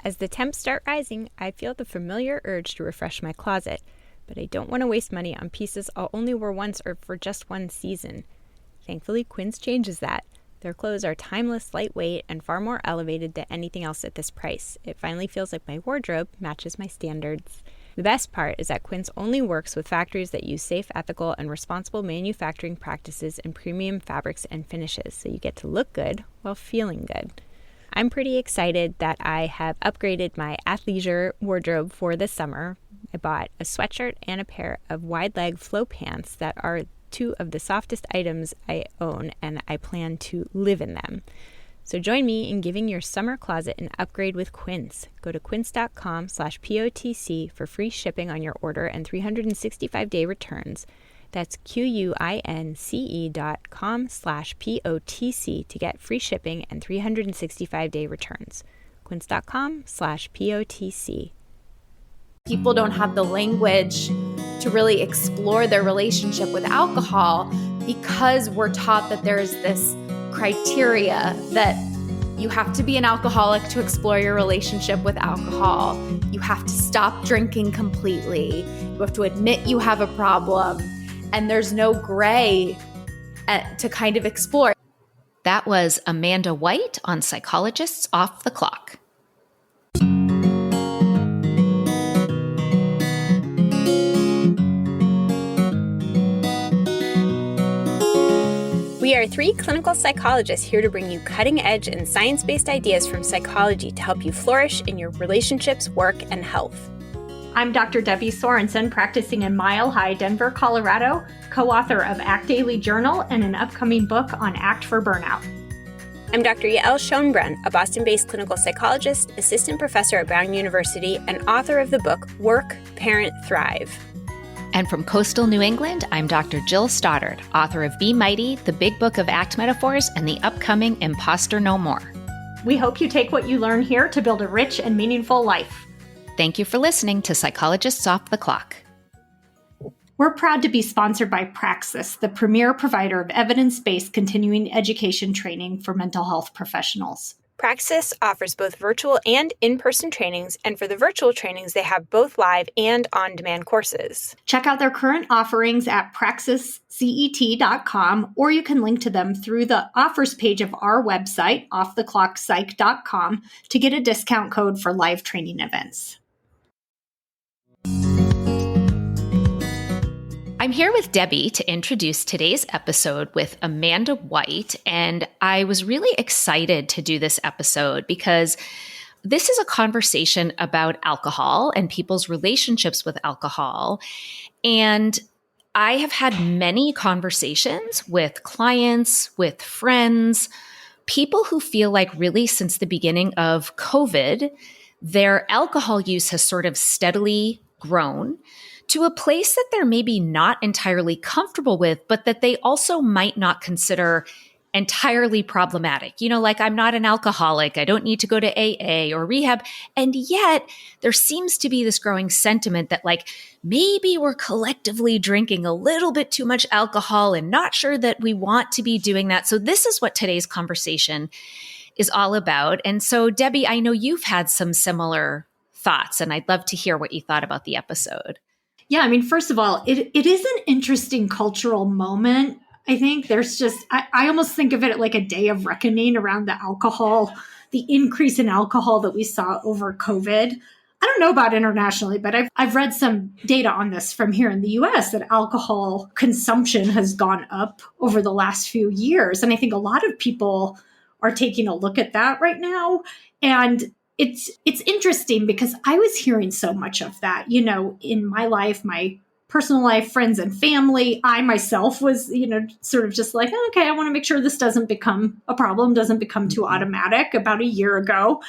As the temps start rising, I feel the familiar urge to refresh my closet, but I don't want to waste money on pieces I'll only wear once or for just one season. Thankfully, Quince changes that. Their clothes are timeless, lightweight, and far more elevated than anything else at this price. It finally feels like my wardrobe matches my standards. The best part is that Quince only works with factories that use safe, ethical, and responsible manufacturing practices and premium fabrics and finishes, so you get to look good while feeling good. I'm pretty excited that I have upgraded my athleisure wardrobe for this summer. I bought a sweatshirt and a pair of wide-leg flow pants that are two of the softest items I own, and I plan to live in them. So join me in giving your summer closet an upgrade with Quince. Go to quince.com/POTC for free shipping on your order and 365-day returns. That's QUINCE.com/POTC to get free shipping and 365-day returns. Quince.com/POTC. People don't have the language to really explore their relationship with alcohol because we're taught that there's this criteria that you have to be an alcoholic to explore your relationship with alcohol. You have to stop drinking completely. You have to admit you have a problem. And there's no gray to kind of explore. That was Amanda White on Psychologists Off the Clock. We are three clinical psychologists here to bring you cutting-edge and science-based ideas from psychology to help you flourish in your relationships, work, and health. I'm Dr. Debbie Sorensen, practicing in Mile High, Denver, Colorado, co-author of Act Daily Journal and an upcoming book on ACT for Burnout. I'm Dr. Yael Schoenbrunn, a Boston-based clinical psychologist, assistant professor at Brown University, and author of the book Work, Parent, Thrive. And from coastal New England, I'm Dr. Jill Stoddard, author of Be Mighty, the Big Book of ACT Metaphors, and the upcoming Imposter No More. We hope you take what you learn here to build a rich and meaningful life. Thank you for listening to Psychologists Off the Clock. We're proud to be sponsored by Praxis, the premier provider of evidence-based continuing education training for mental health professionals. Praxis offers both virtual and in-person trainings, and for the virtual trainings, they have both live and on-demand courses. Check out their current offerings at praxiscet.com, or you can link to them through the offers page of our website, offtheclockpsych.com, to get a discount code for live training events. I'm here with Debbie to introduce today's episode with Amanda White, and I was really excited to do this episode because this is a conversation about alcohol and people's relationships with alcohol. And I have had many conversations with clients, with friends, people who feel like really since the beginning of COVID, their alcohol use has sort of steadily grown to a place that they're maybe not entirely comfortable with, but that they also might not consider entirely problematic. You know, like I'm not an alcoholic. I don't need to go to AA or rehab. And yet there seems to be this growing sentiment that like maybe we're collectively drinking a little bit too much alcohol and not sure that we want to be doing that. So this is what today's conversation is all about. And so Debbie, I know you've had some similar thoughts, and I'd love to hear what you thought about the episode. Yeah, I mean, first of all, it is an interesting cultural moment. I think there's just, I almost think of it like a day of reckoning around the alcohol, the increase in alcohol that we saw over COVID. I don't know about internationally, but I've read some data on this from here in the US that alcohol consumption has gone up over the last few years. And I think a lot of people are taking a look at that right now. And it's interesting because I was hearing so much of that, you know, in my life, my personal life, friends and family. I myself was, you know, sort of just like, okay, I want to make sure this doesn't become a problem, doesn't become too automatic about a year ago.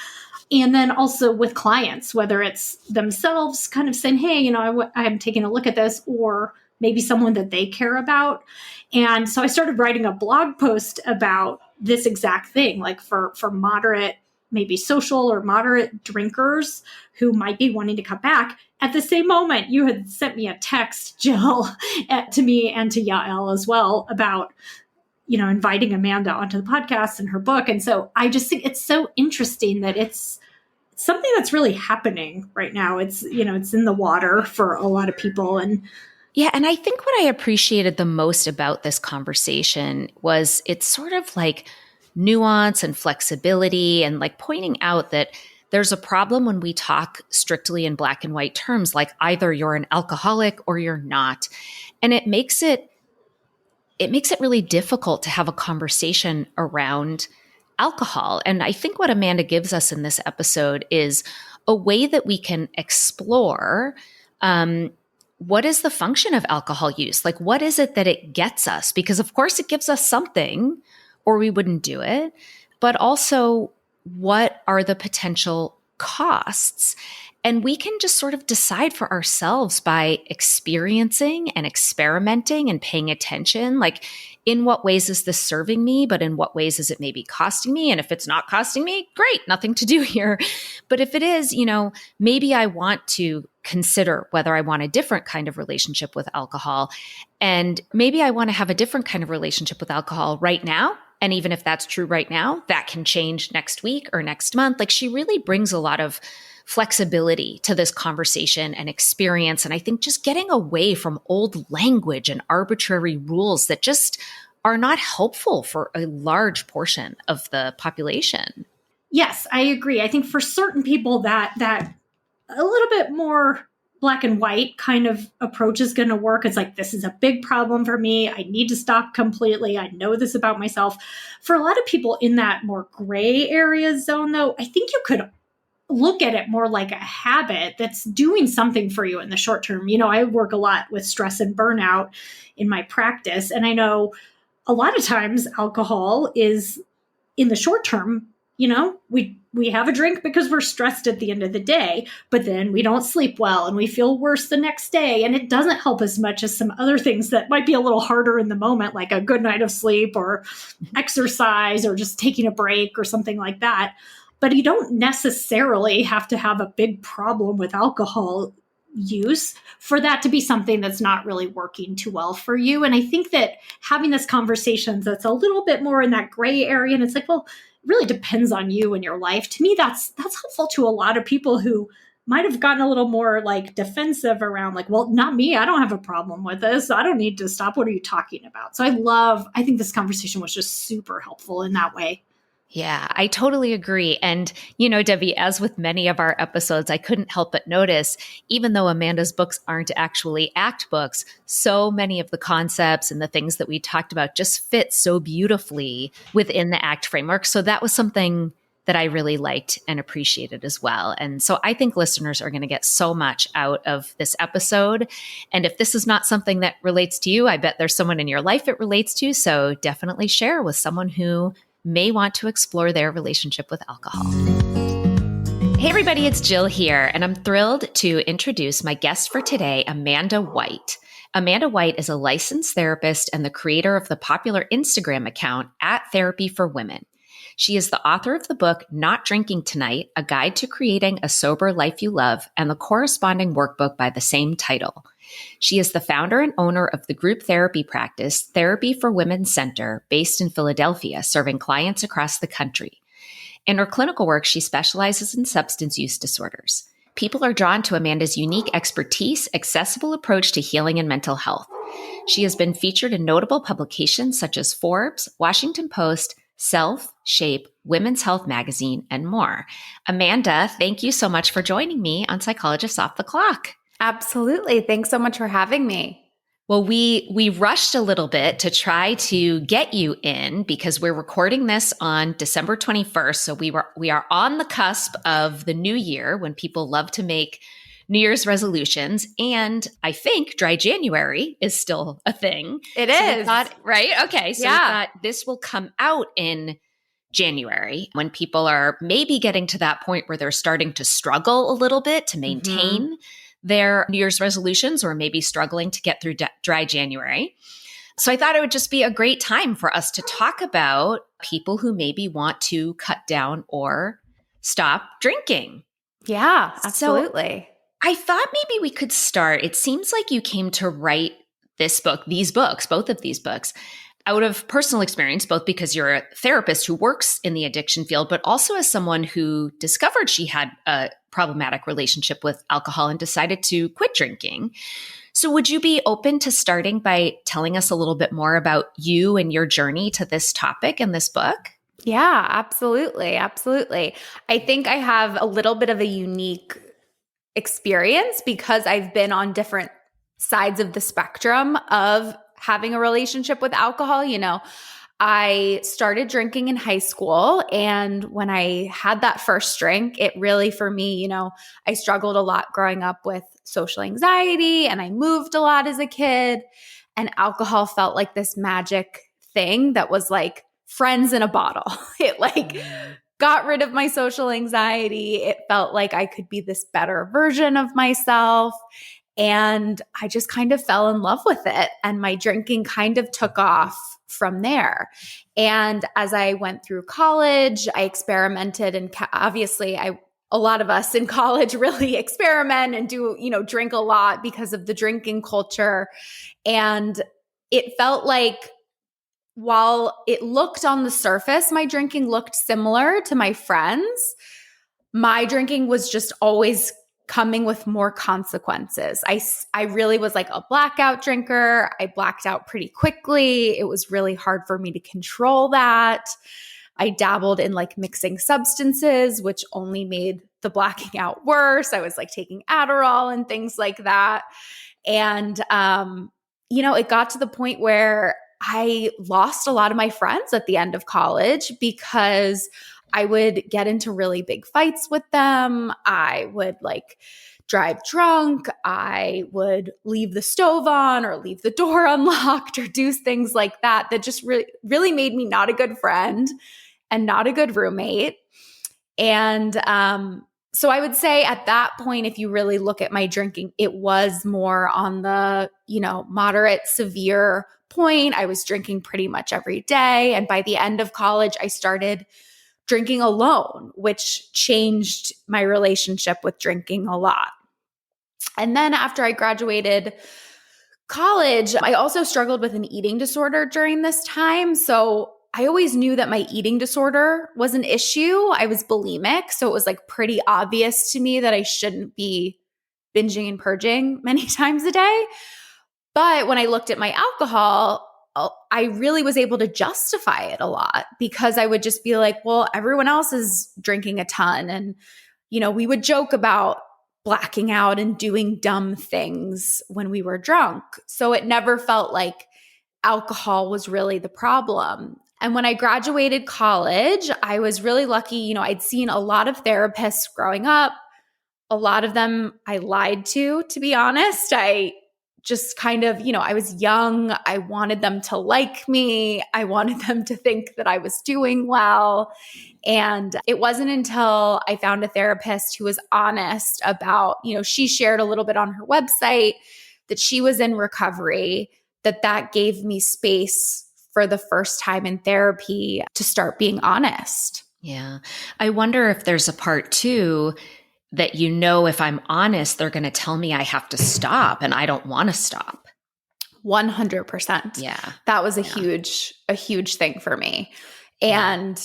And then also with clients, whether it's themselves kind of saying, hey, you know, I'm taking a look at this, or maybe someone that they care about. And so I started writing a blog post about this exact thing, like for moderate, maybe social or moderate drinkers who might be wanting to cut back. At the same moment, you had sent me a text, Jill, to me and to Yael as well about, you know, inviting Amanda onto the podcast and her book. And so I just think it's so interesting that it's something that's really happening right now. It's, it's in the water for a lot of people. And yeah, and I think what I appreciated the most about this conversation was it's sort of like nuance and flexibility and like pointing out that there's a problem when we talk strictly in black and white terms, like either you're an alcoholic or you're not. And it makes it really difficult to have a conversation around alcohol. And I think what Amanda gives us in this episode is a way that we can explore what is the function of alcohol use? Like, what is it that it gets us? Because, of course, it gives us something or we wouldn't do it. But also, what are the potential costs? And we can just sort of decide for ourselves by experiencing and experimenting and paying attention. Like, in what ways is this serving me? But in what ways is it maybe costing me? And if it's not costing me, great, nothing to do here. But if it is, maybe I want to consider whether I want a different kind of relationship with alcohol. And maybe I want to have a different kind of relationship with alcohol right now. And even if that's true right now, that can change next week or next month. Like, she really brings a lot of flexibility to this conversation and experience. And I think just getting away from old language and arbitrary rules that just are not helpful for a large portion of the population. Yes, I agree. I think for certain people that a little bit more black and white kind of approach is going to work. It's like, this is a big problem for me. I need to stop completely. I know this about myself. For a lot of people in that more gray area zone, though, I think you could look at it more like a habit that's doing something for you in the short term. I work a lot with stress and burnout in my practice. And I know a lot of times alcohol is in the short term, we have a drink because we're stressed at the end of the day, but then we don't sleep well and we feel worse the next day. And it doesn't help as much as some other things that might be a little harder in the moment, like a good night of sleep or exercise or just taking a break or something like that. But you don't necessarily have to have a big problem with alcohol use for that to be something that's not really working too well for you. And I think that having this conversation that's a little bit more in that gray area, and it's like, well, it really depends on you and your life. To me, that's helpful to a lot of people who might have gotten a little more like defensive around like, well, not me. I don't have a problem with this. I don't need to stop. What are you talking about? So I think this conversation was just super helpful in that way. Yeah, I totally agree. And, Debbie, as with many of our episodes, I couldn't help but notice, even though Amanda's books aren't actually ACT books, so many of the concepts and the things that we talked about just fit so beautifully within the ACT framework. So that was something that I really liked and appreciated as well. And so I think listeners are going to get so much out of this episode. And if this is not something that relates to you, I bet there's someone in your life it relates to. So definitely share with someone who may want to explore their relationship with alcohol. Hey everybody, it's Jill here, and I'm thrilled to introduce my guest for today, Amanda White. Amanda White is a licensed therapist and the creator of the popular Instagram account @Therapy4Women. She is the author of the book Not Drinking Tonight, A Guide to Creating a Sober Life You Love, and the corresponding workbook by the same title. She is the founder and owner of the group therapy practice Therapy for Women Center, based in Philadelphia, serving clients across the country. In her clinical work, she specializes in substance use disorders. People are drawn to Amanda's unique expertise, accessible approach to healing and mental health. She has been featured in notable publications such as Forbes, Washington Post, Self, Shape, Women's Health Magazine, and more. Amanda, thank you so much for joining me on Psychologists Off the Clock. Absolutely. Thanks so much for having me. Well, we rushed a little bit to try to get you in because we're recording this on December 21st. So we are on the cusp of the new year when people love to make New Year's resolutions. And I think dry January is still a thing. It so is. We thought, right? Okay. So we thought this will come out in January when people are maybe getting to that point where they're starting to struggle a little bit to maintain their New Year's resolutions or maybe struggling to get through dry January. So I thought it would just be a great time for us to talk about people who maybe want to cut down or stop drinking. Yeah, absolutely. So I thought maybe we could start. It seems like you came to write these books, both of these books, out of personal experience, both because you're a therapist who works in the addiction field, but also as someone who discovered she had a problematic relationship with alcohol and decided to quit drinking. So would you be open to starting by telling us a little bit more about you and your journey to this topic in this book? Yeah, absolutely. Absolutely. I think I have a little bit of a unique experience because I've been on different sides of the spectrum of having a relationship with alcohol. I started drinking in high school, and when I had that first drink, it really, for me, I struggled a lot growing up with social anxiety, and I moved a lot as a kid, and alcohol felt like this magic thing that was like friends in a bottle. It got rid of my social anxiety. It felt like I could be this better version of myself. And I just kind of fell in love with it. And my drinking kind of took off from there. And as I went through college, I experimented, and obviously a lot of us in college really experiment and do, drink a lot because of the drinking culture. And it felt like, while it looked on the surface, my drinking looked similar to my friends, my drinking was just always coming with more consequences. I really was like a blackout drinker. I blacked out pretty quickly. It was really hard for me to control that. I dabbled in mixing substances, which only made the blacking out worse. I was taking Adderall and things like that. And, it got to the point where I lost a lot of my friends at the end of college because I would get into really big fights with them. I would drive drunk. I would leave the stove on or leave the door unlocked or do things like that just really made me not a good friend and not a good roommate. And so I would say at that point, if you really look at my drinking, it was more on the, moderate, severe point. I was drinking pretty much every day. And by the end of college, I started drinking alone, which changed my relationship with drinking a lot. And then after I graduated college, I also struggled with an eating disorder during this time. So I always knew that my eating disorder was an issue. I was bulimic. So it was pretty obvious to me that I shouldn't be binging and purging many times a day. But when I looked at my alcohol, I really was able to justify it a lot because I would just be like, well, everyone else is drinking a ton. And, we would joke about blacking out and doing dumb things when we were drunk. So it never felt like alcohol was really the problem. And when I graduated college, I was really lucky. I'd seen a lot of therapists growing up. A lot of them I lied to be honest. I just kind of, I was young. I wanted them to like me. I wanted them to think that I was doing well. And it wasn't until I found a therapist who was honest about, she shared a little bit on her website that she was in recovery, that gave me space for the first time in therapy to start being honest. Yeah. I wonder if there's a part too that, if I'm honest, they're going to tell me I have to stop and I don't want to stop. 100%. Yeah. That was a huge thing for me. And,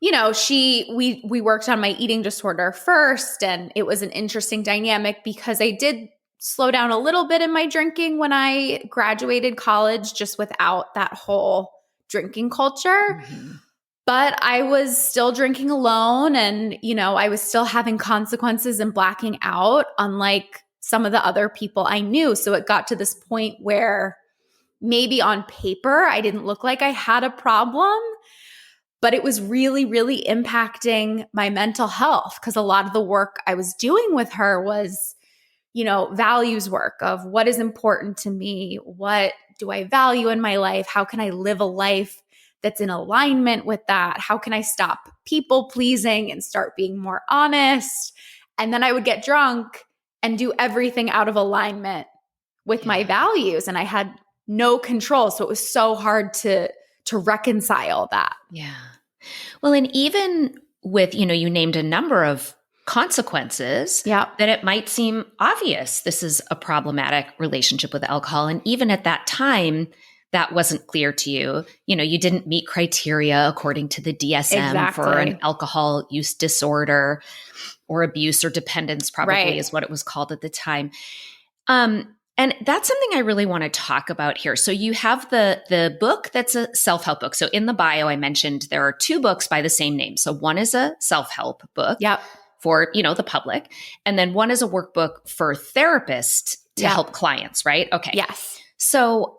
we worked on my eating disorder first, and it was an interesting dynamic because I did slow down a little bit in my drinking when I graduated college, just without that whole drinking culture. Mm-hmm. But I was still drinking alone, and, I was still having consequences and blacking out, unlike some of the other people I knew. So it got to this point where maybe on paper, I didn't look like I had a problem, but it was really, really impacting my mental health because a lot of the work I was doing with her was, values work of what is important to me, what do I value in my life, how can I live a life that's in alignment with that? How can I stop people pleasing and start being more honest? And then I would get drunk and do everything out of alignment with my values. And I had no control. So it was so hard to reconcile that. Yeah. Well, and even with, you named a number of consequences that it might seem obvious this is a problematic relationship with alcohol. And even at that time, that wasn't clear to you. You didn't meet criteria according to the DSM for an alcohol use disorder or abuse or dependence, probably is what it was called at the time. And that's something I really want to talk about here. So you have the book that's a self-help book. So in the bio, I mentioned there are 2 books by the same name. So one is a self-help book for, the public. And then one is a workbook for therapists to help clients, right? Okay. Yes. So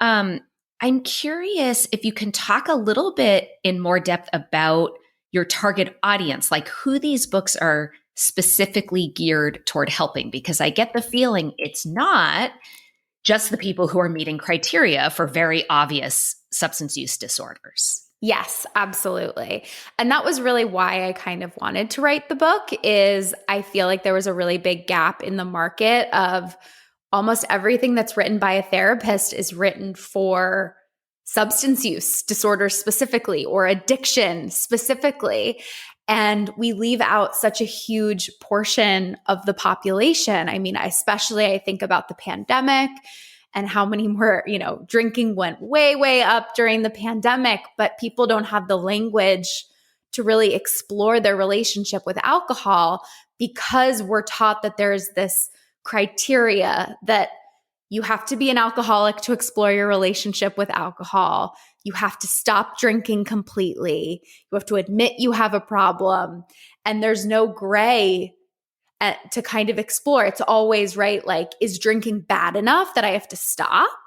I'm curious if you can talk a little bit in more depth about your target audience, like who these books are specifically geared toward helping, because I get the feeling it's not just the people who are meeting criteria for very obvious substance use disorders. Yes, absolutely. And that was really why I kind of wanted to write the book, is I feel like there was a really big gap in the market of almost everything that's written by a therapist is written for substance use disorders specifically, or addiction specifically. And we leave out such a huge portion of the population. I mean, especially I think about the pandemic and how many more, drinking went way, way up during the pandemic, but people don't have the language to really explore their relationship with alcohol because we're taught that there's this criteria that you have to be an alcoholic to explore your relationship with alcohol. You have to stop drinking completely. You have to admit you have a problem. And there's no gray to kind of explore. It's always like, is drinking bad enough that I have to stop?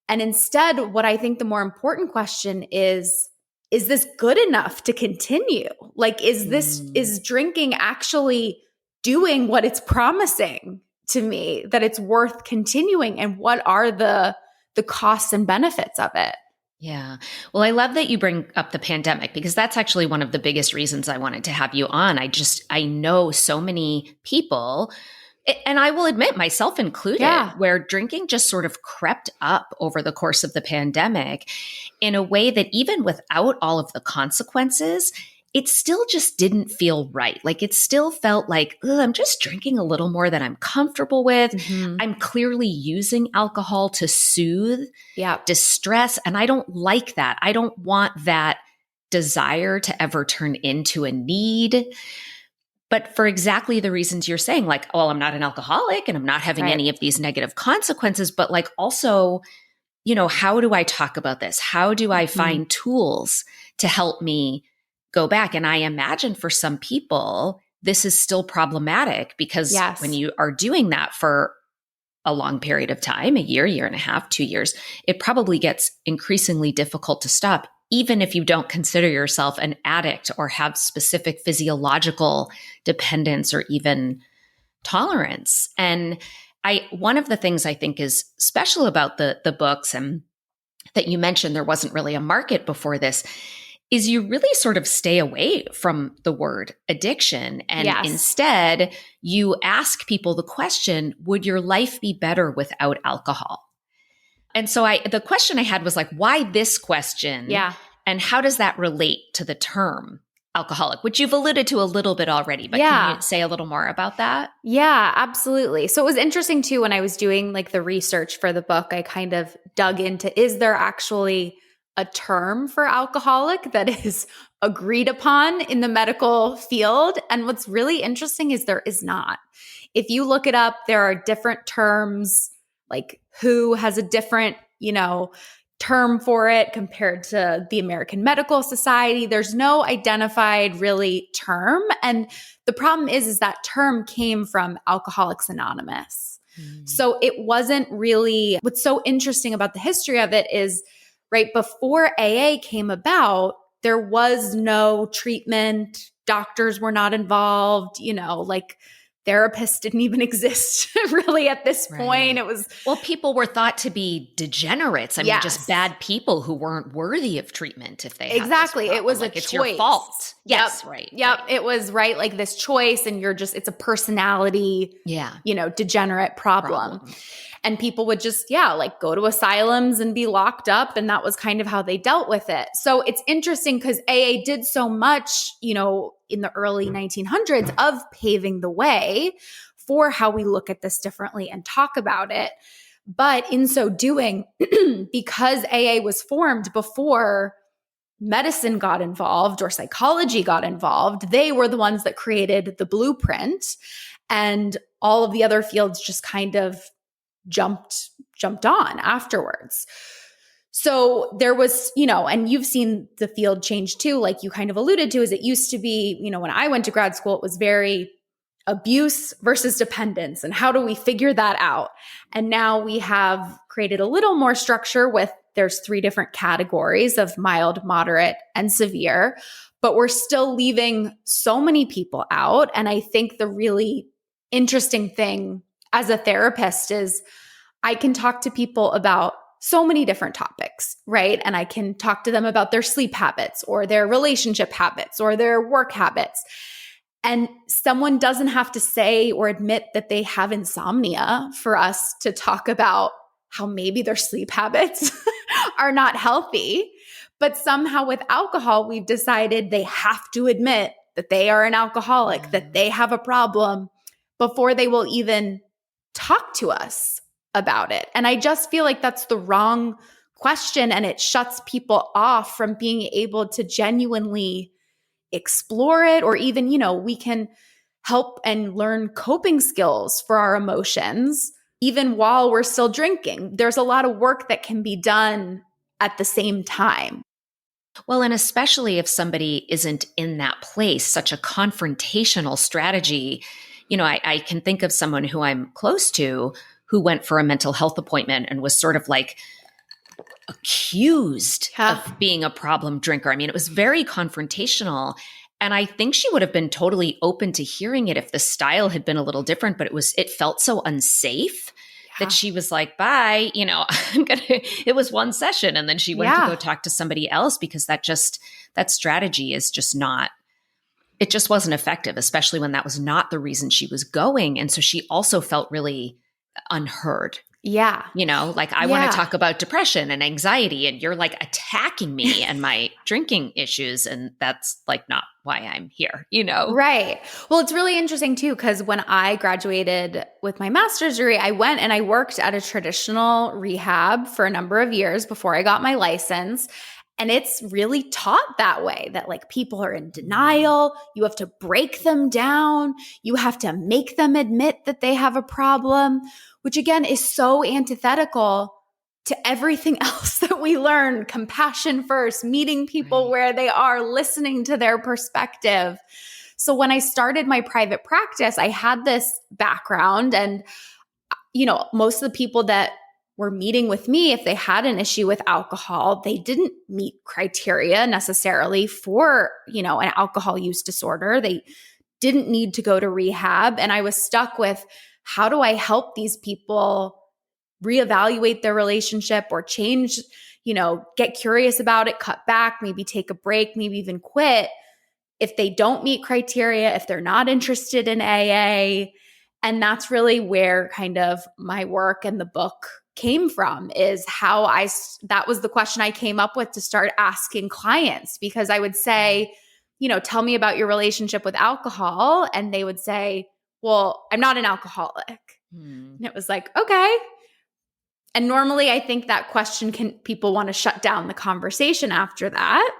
And instead, what I think the more important question is this good enough to continue? Like, is drinking actually doing what it's promising to me, that it's worth continuing? And what are the costs and benefits of it? Yeah. Well, I love that you bring up the pandemic, because that's actually one of the biggest reasons I wanted to have you on. I know so many people, and I will admit myself included, where drinking just sort of crept up over the course of the pandemic in a way that even without all of the consequences, it still just didn't feel right. Like, it still felt like, I'm just drinking a little more than I'm comfortable with. Mm-hmm. I'm clearly using alcohol to soothe distress. And I don't like that. I don't want that desire to ever turn into a need. But for exactly the reasons you're saying, like, well, I'm not an alcoholic and I'm not having any of these negative consequences, but like also, how do I talk about this? How do I find tools to help me go back? And I imagine for some people, this is still problematic, because when you are doing that for a long period of time, a year and a half, 2 years, it probably gets increasingly difficult to stop, even if you don't consider yourself an addict or have specific physiological dependence or even tolerance. And one of the things I think is special about the books, and that you mentioned there wasn't really a market before this, is you really sort of stay away from the word addiction. And instead, you ask people the question, would your life be better without alcohol? And so the question I had was like, why this question? Yeah. And how does that relate to the term alcoholic, which you've alluded to a little bit already, but can you say a little more about that? Yeah, absolutely. So it was interesting too, when I was doing like the research for the book, I kind of dug into, is there actually a term for alcoholic that is agreed upon in the medical field? And what's really interesting is there is not. If you look it up, there are different terms, like WHO has a different, term for it compared to the American Medical Society. There's no identified really term. And the problem is that term came from Alcoholics Anonymous. So it wasn't really, what's so interesting about the history of it is, right before AA came about, there was no treatment. Doctors were not involved, like therapists didn't even exist really at this point. It was, well, people were thought to be degenerates. I mean, just bad people who weren't worty of treatment if they exactly. It was like, it's choice. Your fault. Yes, right. It was like this choice, and it's a personality, degenerate problem. And people would just, like go to asylums and be locked up. And that was kind of how they dealt with it. So it's interesting because AA did so much, in the early 1900s of paving the way for how we look at this differently and talk about it. But in so doing, because AA was formed before medicine got involved or psychology got involved, they were the ones that created the blueprint, and all of the other fields just kind of jumped on afterwards. So there was, and you've seen the field change too, like you kind of alluded to, is it used to be, when I went to grad school, it was very abuse versus dependence. And how do we figure that out? And now we have created a little more structure with there's 3 different categories of mild, moderate, and severe, but we're still leaving so many people out. And I think the really interesting thing as a therapist is I can talk to people about so many different topics, right? And I can talk to them about their sleep habits or their relationship habits or their work habits. And someone doesn't have to say or admit that they have insomnia for us to talk about how maybe their sleep habits are not healthy. But somehow with alcohol, we've decided they have to admit that they are an alcoholic, that they have a problem before they will even talk to us about it. And I just feel like that's the wrong question, and it shuts people off from being able to genuinely explore it, or even, we can help and learn coping skills for our emotions even while we're still drinking. There's a lot of work that can be done at the same time. Well, and especially if somebody isn't in that place, such a confrontational strategy. I can think of someone who I'm close to who went for a mental health appointment and was sort of like accused of being a problem drinker. I mean, it was very confrontational. And I think she would have been totally open to hearing it if the style had been a little different, but it felt so unsafe that she was like, bye, it was one session. And then she went to go talk to somebody else because that strategy is just not, it just wasn't effective, especially when that was not the reason she was going. And so she also felt really unheard. Yeah. I want to talk about depression and anxiety, and you're like attacking me and my drinking issues. And that's like not why I'm here, Right. Well, it's really interesting too, because when I graduated with my master's degree, I went and I worked at a traditional rehab for a number of years before I got my license. And it's really taught that way, that like people are in denial. You have to break them down. You have to make them admit that they have a problem, which again is so antithetical to everything else that we learn. Compassion first, meeting people where they are, listening to their perspective. So when I started my private practice, I had this background, and most of the people that were meeting with me, if they had an issue with alcohol, they didn't meet criteria necessarily for, an alcohol use disorder. They didn't need to go to rehab. And I was stuck with, how do I help these people reevaluate their relationship or change, get curious about it, cut back, maybe take a break, maybe even quit if they don't meet criteria, if they're not interested in AA. And that's really where kind of my work and the book came from, is that was the question I came up with to start asking clients, because I would say, tell me about your relationship with alcohol. And they would say, well, I'm not an alcoholic. And it was like, okay. And normally I think that question people want to shut down the conversation after that.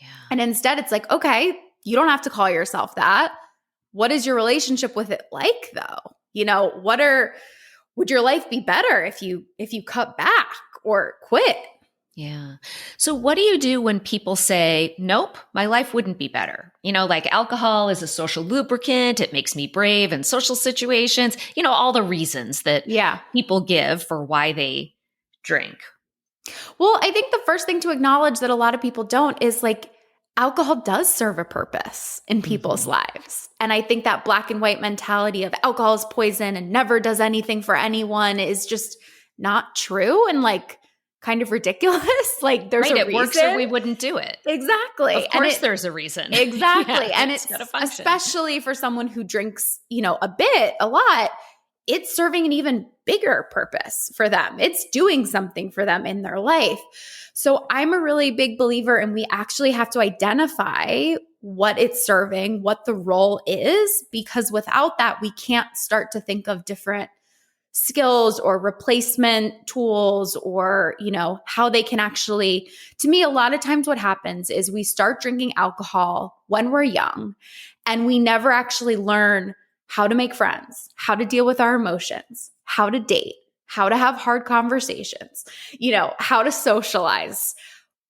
Yeah. And instead it's like, okay, you don't have to call yourself that. What is your relationship with it like though? Would your life be better if you cut back or quit? Yeah. So what do you do when people say, nope, my life wouldn't be better? Like alcohol is a social lubricant. It makes me brave in social situations, all the reasons that people give for why they drink. Well, I think the first thing to acknowledge that a lot of people don't is like, alcohol does serve a purpose in people's lives. And I think that black and white mentality of alcohol is poison and never does anything for anyone is just not true and like kind of ridiculous. Like there's a reason. It works or we wouldn't do it. Exactly. Of course there's a reason. Exactly. And it's especially for someone who drinks, a lot, it's serving an even bigger purpose for them. It's doing something for them in their life. So I'm a really big believer, and we actually have to identify what it's serving, what the role is, because without that, we can't start to think of different skills or replacement tools, or, how they can actually, to me, a lot of times what happens is we start drinking alcohol when we're young and we never actually learn how to make friends, how to deal with our emotions, how to date, how to have hard conversations, how to socialize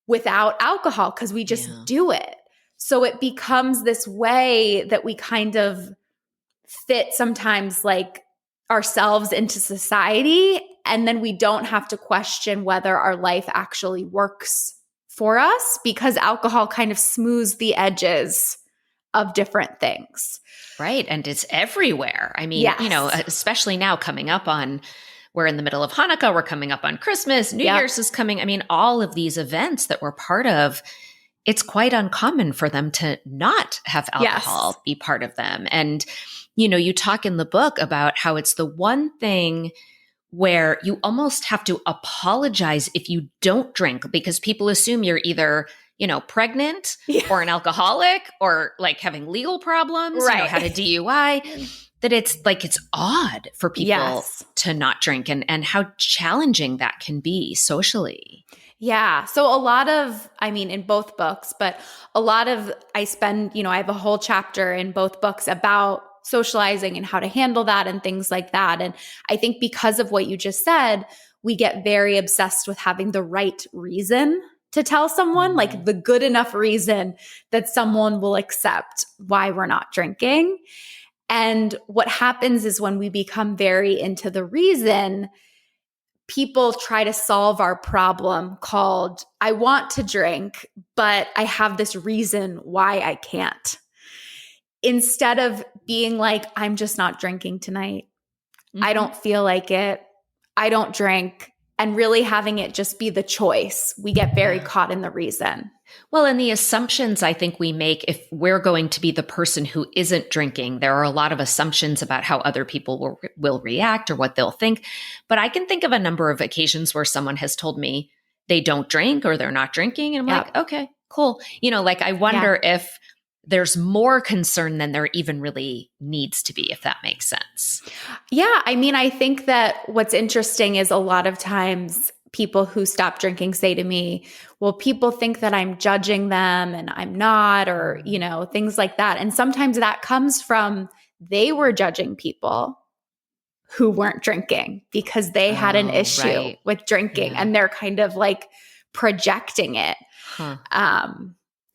without alcohol, because we just do it. So it becomes this way that we kind of fit sometimes like ourselves into society, and then we don't have to question whether our life actually works for us, because alcohol kind of smooths the edges of different things. Right. And it's everywhere. I mean, especially now we're in the middle of Hanukkah, we're coming up on Christmas, New Year's is coming. I mean, all of these events that we're part of, it's quite uncommon for them to not have alcohol be part of them. And, you talk in the book about how it's the one thing where you almost have to apologize if you don't drink, because people assume you're either, pregnant or an alcoholic or like having legal problems, had a DUI, that it's odd for people to not drink, and how challenging that can be socially. Yeah. So a lot of, in both books, but I spend, I have a whole chapter in both books about socializing and how to handle that and things like that. And I think because of what you just said, we get very obsessed with having the right reason to tell someone, like the good enough reason that someone will accept why we're not drinking. And what happens is when we become very into the reason, people try to solve our problem called, I want to drink, but I have this reason why I can't. Instead of being like, I'm just not drinking tonight. I don't feel like it. I don't drink. And really having it just be the choice. We get very caught in the reason. Well, and the assumptions I think we make if we're going to be the person who isn't drinking, there are a lot of assumptions about how other people will react or what they'll think. But I can think of a number of occasions where someone has told me they don't drink or they're not drinking. And I'm like, okay, cool. I wonder if there's more concern than there even really needs to be, if that makes sense. Yeah. I think that what's interesting is a lot of times people who stop drinking say to me, well, people think that I'm judging them and I'm not, or, things like that. And sometimes that comes from they were judging people who weren't drinking because they had an issue with drinking and they're kind of like projecting it.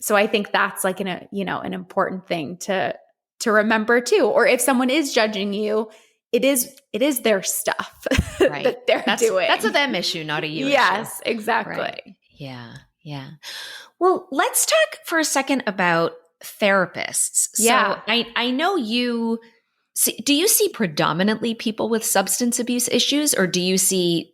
So I think that's like an important thing to remember too. Or if someone is judging you, it is their stuff that they're doing. That's a them issue, not a you issue. Yes, exactly. Right. Yeah. Yeah. Well, let's talk for a second about therapists. So I know you do you see predominantly people with substance abuse issues, or do you see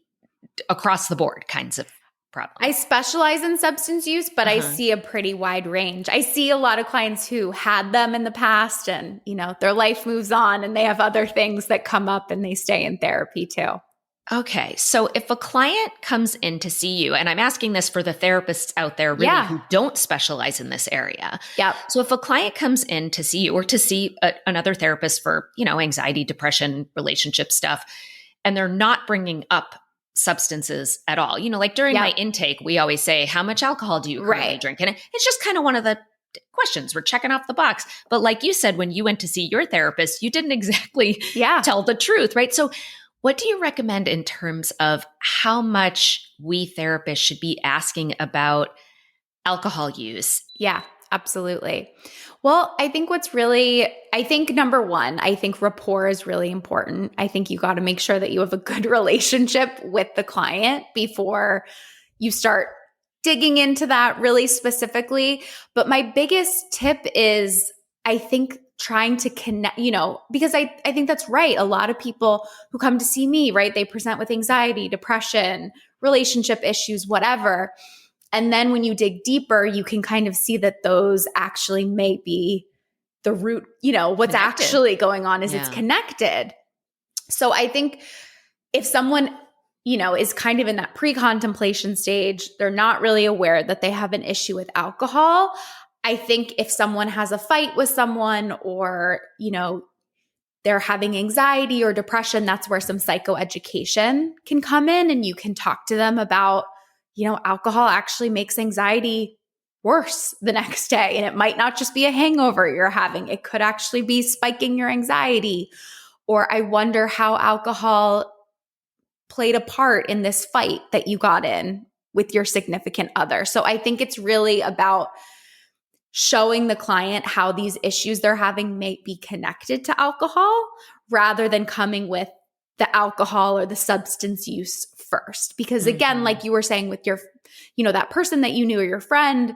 across the board kinds of problems? I specialize in substance use, but I see a pretty wide range. I see a lot of clients who had them in the past and, their life moves on and they have other things that come up and they stay in therapy too. Okay. So if a client comes in to see you, and I'm asking this for the therapists out there really who don't specialize in this area. Yep. So if a client comes in to see you or to see another therapist for, anxiety, depression, relationship stuff, and they're not bringing up substances at all. Like during my intake, we always say, how much alcohol do you currently drink? And it's just kind of one of the questions. We're checking off the box. But like you said, when you went to see your therapist, you didn't exactly tell the truth, right? So what do you recommend in terms of how much we therapists should be asking about alcohol use? Yeah, absolutely. Well, I think number one, I think rapport is really important. I think you got to make sure that you have a good relationship with the client before you start digging into that really specifically. But my biggest tip is, I think, trying to connect, because I think that's right. A lot of people who come to see me, right, they present with anxiety, depression, relationship issues, whatever. And then when you dig deeper, you can kind of see that those actually may be the root, what's actually going on is it's connected. So I think if someone, is kind of in that pre-contemplation stage, they're not really aware that they have an issue with alcohol. I think if someone has a fight with someone or, they're having anxiety or depression, that's where some psychoeducation can come in, and you can talk to them about, alcohol actually makes anxiety worse the next day. And it might not just be a hangover you're having. It could actually be spiking your anxiety. Or I wonder how alcohol played a part in this fight that you got in with your significant other. So I think it's really about showing the client how these issues they're having may be connected to alcohol rather than coming with the alcohol or the substance use first. Because again, like you were saying with your, that person that you knew or your friend,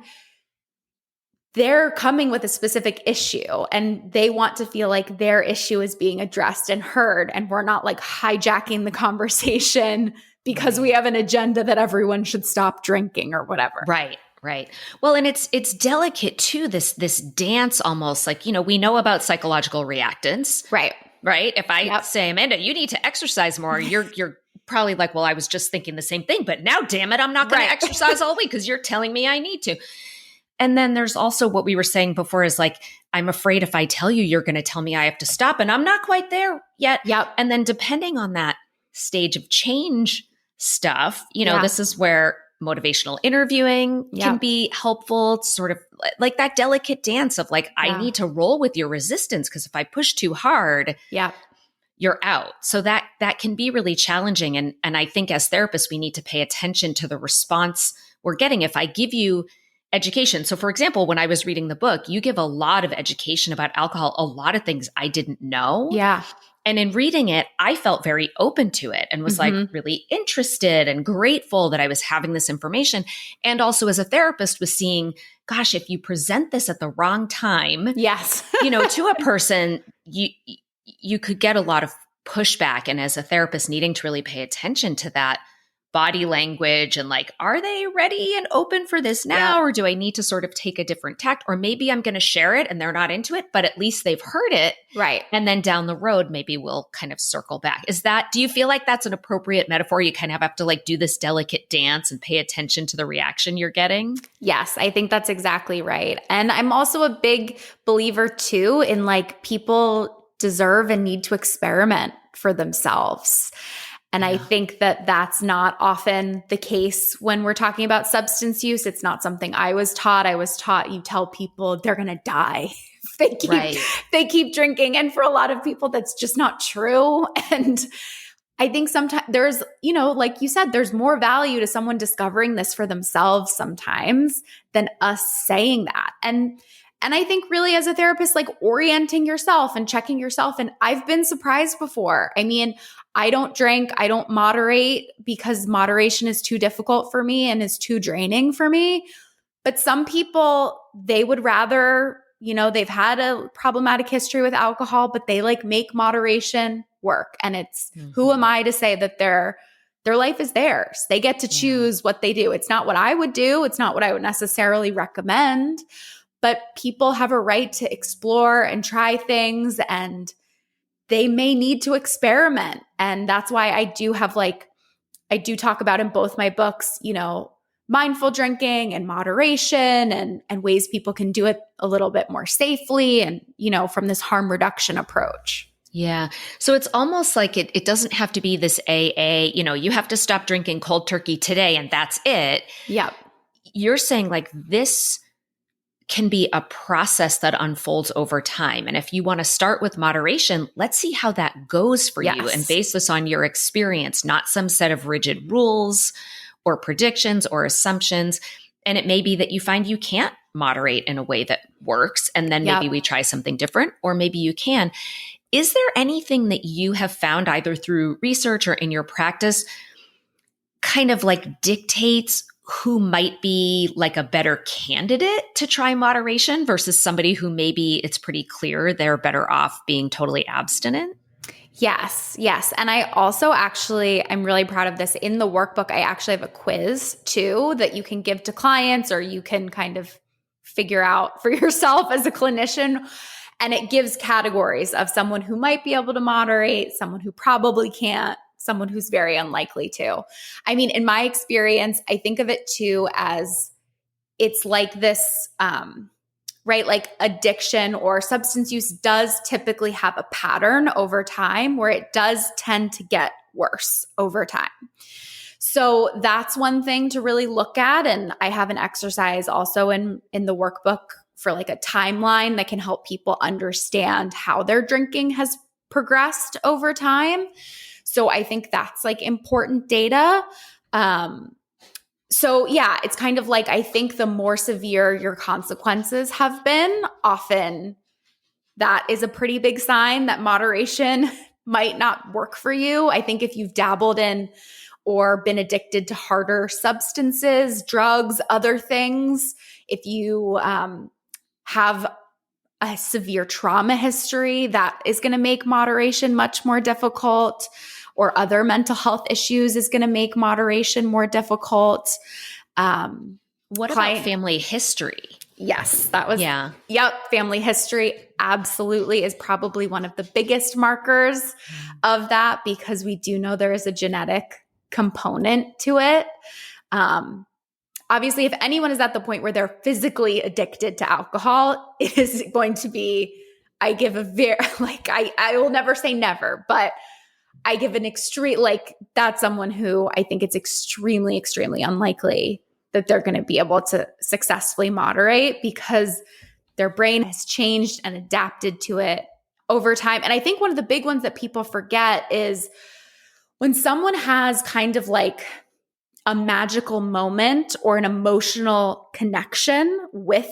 they're coming with a specific issue and they want to feel like their issue is being addressed and heard. And we're not like hijacking the conversation because we have an agenda that everyone should stop drinking or whatever. Right. Right. Well, and it's delicate too, this dance almost like, we know about psychological reactants. Right. Right. If I say, Amanda, you need to exercise more, you're probably like, well, I was just thinking the same thing, but now damn it, I'm not going to exercise all week because you're telling me I need to. And then there's also what we were saying before is like, I'm afraid if I tell you, you're going to tell me I have to stop, and I'm not quite there yet. Yep. And then depending on that stage of change stuff, this is where motivational interviewing can be helpful, sort of like that delicate dance of like, I need to roll with your resistance because if I push too hard, you're out. So that can be really challenging. And I think as therapists, we need to pay attention to the response we're getting. If I give you education. So for example, when I was reading the book, you give a lot of education about alcohol, a lot of things I didn't know. Yeah. And in reading it, I felt very open to it and was like really interested and grateful that I was having this information. And also as a therapist was seeing, gosh, if you present this at the wrong time, to a person, you could get a lot of pushback. And as a therapist needing to really pay attention to that body language and like, are they ready and open for this now? Or do I need to sort of take a different tact? Or maybe I'm going to share it and they're not into it, but at least they've heard it. Right. And then down the road, maybe we'll kind of circle back. Do you feel like that's an appropriate metaphor? You kind of have to like do this delicate dance and pay attention to the reaction you're getting? Yes, I think that's exactly right. And I'm also a big believer too in like people deserve and need to experiment for themselves. And I think that that's not often the case when we're talking about substance use. It's not something I was taught. I was taught you tell people they're going to die if they keep drinking. And for a lot of people, that's just not true. And I think sometimes there's, like you said, there's more value to someone discovering this for themselves sometimes than us saying that. And I think really as a therapist, like orienting yourself and checking yourself. And I've been surprised before. I mean, I don't drink, I don't moderate because moderation is too difficult for me and is too draining for me. But some people, they would rather, they've had a problematic history with alcohol, but they like make moderation work. And it's who am I to say that their life is theirs? They get to choose what they do. It's not what I would do. It's not what I would necessarily recommend. But people have a right to explore and try things, and they may need to experiment. And that's why I do talk about in both my books, mindful drinking and moderation and ways people can do it a little bit more safely and, from this harm reduction approach. Yeah. So it's almost like it doesn't have to be this AA, you have to stop drinking cold turkey today and that's it. Yep. You're saying like this can be a process that unfolds over time. And if you want to start with moderation, let's see how that goes for you and base this on your experience, not some set of rigid rules or predictions or assumptions. And it may be that you find you can't moderate in a way that works. And then maybe we try something different, or maybe you can. Is there anything that you have found either through research or in your practice kind of like dictates who might be like a better candidate to try moderation versus somebody who maybe it's pretty clear they're better off being totally abstinent? Yes. And I also I'm really proud of this. In the workbook, I actually have a quiz too that you can give to clients, or you can kind of figure out for yourself as a clinician. And it gives categories of someone who might be able to moderate, someone who probably can't, someone who's very unlikely to. I mean, in my experience, I think of it too as it's like this right? Like addiction or substance use does typically have a pattern over time where it does tend to get worse over time. So that's one thing to really look at. And I have an exercise also in the workbook for like a timeline that can help people understand how their drinking has progressed over time. So I think that's like important data. So yeah, it's kind of like, I think the more severe your consequences have been, often that is a pretty big sign that moderation might not work for you. I think if you've dabbled in or been addicted to harder substances, drugs, other things, if you have a severe trauma history, that is going to make moderation much more difficult, or other mental health issues is going to make moderation more difficult. What about family history? Yes, that was, yeah. Yep. Family history absolutely is probably one of the biggest markers of that, because we do know there is a genetic component to it. Obviously, if anyone is at the point where they're physically addicted to alcohol, it is going to be, I give a very, like, I will never say never, but I give an extreme, like, that's someone who I think it's extremely, extremely unlikely that they're going to be able to successfully moderate, because their brain has changed and adapted to it over time. And I think one of the big ones that people forget is when someone has kind of like a magical moment or an emotional connection with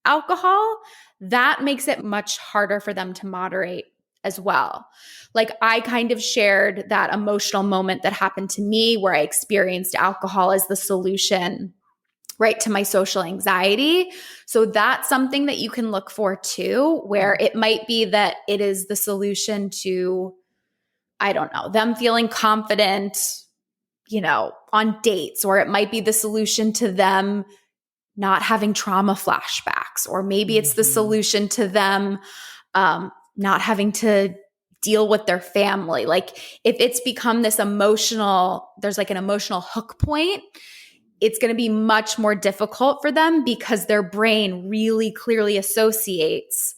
alcohol, that makes it much harder for them to moderate as well. Like, I kind of shared that emotional moment that happened to me where I experienced alcohol as the solution, right, to my social anxiety. So that's something that you can look for too, where it might be that it is the solution to, I don't know, them feeling confident, you know, on dates, or it might be the solution to them not having trauma flashbacks, or maybe it's the solution to them not having to deal with their family. Like, if it's become this emotional, there's like an emotional hook point, it's going to be much more difficult for them because their brain really clearly associates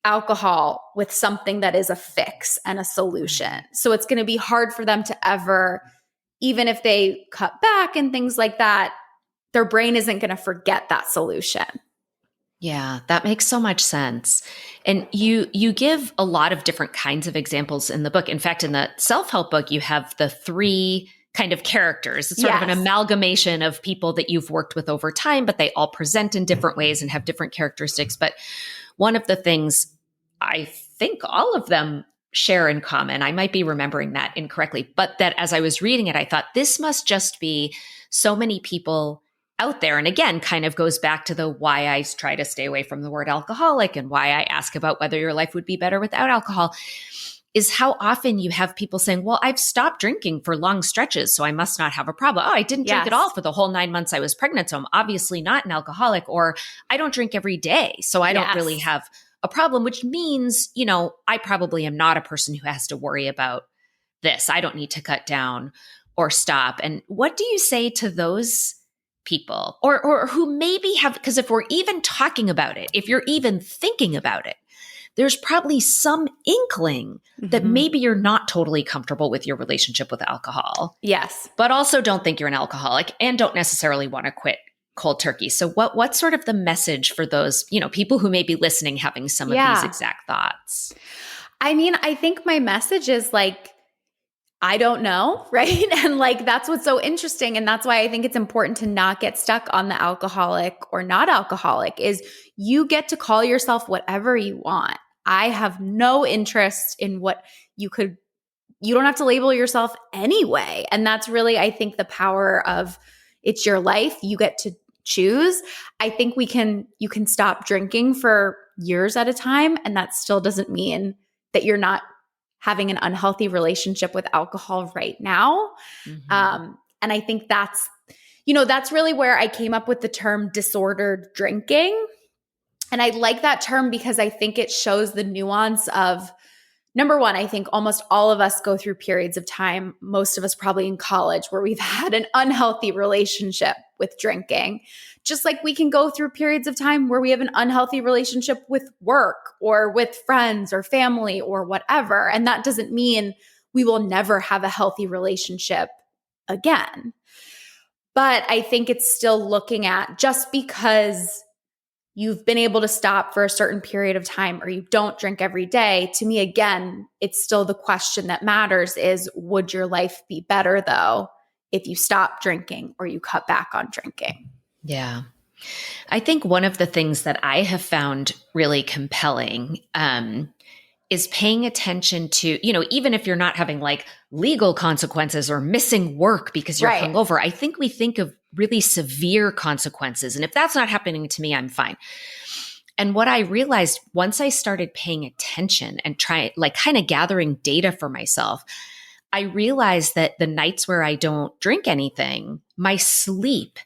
alcohol with something that is a fix and a solution. So it's going to be hard for them to ever, even if they cut back and things like that, their brain isn't going to forget that solution. Yeah, that makes so much sense. And you give a lot of different kinds of examples in the book. In fact, in the self-help book, you have the 3 kind of characters. It's sort of an amalgamation of people that you've worked with over time, but they all present in different ways and have different characteristics. But one of the things I think all of them share in common, I might be remembering that incorrectly, but that as I was reading it, I thought this must just be so many people out there. And again, kind of goes back to the why I try to stay away from the word alcoholic and why I ask about whether your life would be better without alcohol, is how often you have people saying, well, I've stopped drinking for long stretches, so I must not have a problem. Oh, I didn't drink at all for the whole 9 months I was pregnant, so I'm obviously not an alcoholic. Or I don't drink every day, so I don't really have a problem, which means, you know, I probably am not a person who has to worry about this. I don't need to cut down or stop. And what do you say to those people, or who maybe have, because if we're even talking about it, if you're even thinking about it, there's probably some inkling that maybe you're not totally comfortable with your relationship with alcohol. Yes. But also don't think you're an alcoholic and don't necessarily want to quit cold turkey. So what's sort of the message for those, you know, people who may be listening, having some of these exact thoughts? I mean, I think my message is like, I don't know, right? And like, that's what's so interesting. And that's why I think it's important to not get stuck on the alcoholic or not alcoholic, is you get to call yourself whatever you want. I have no interest in what you don't have to label yourself anyway. And that's really, I think, the power of, it's your life. You get to choose. I think you can stop drinking for years at a time, and that still doesn't mean that you're not having an unhealthy relationship with alcohol right now. And I think that's really where I came up with the term disordered drinking. And I like that term because I think it shows the nuance of, number one, I think almost all of us go through periods of time, most of us probably in college, where we've had an unhealthy relationship with drinking. Just like we can go through periods of time where we have an unhealthy relationship with work or with friends or family or whatever. And that doesn't mean we will never have a healthy relationship again. But I think it's still looking at, just because you've been able to stop for a certain period of time or you don't drink every day, to me, again, it's still the question that matters is, would your life be better though if you stop drinking or you cut back on drinking? Yeah. I think one of the things that I have found really compelling is paying attention to, even if you're not having like legal consequences or missing work because you're hungover, I think we think of really severe consequences. And if that's not happening to me, I'm fine. And what I realized once I started paying attention and kind of gathering data for myself, I realized that the nights where I don't drink anything, my sleep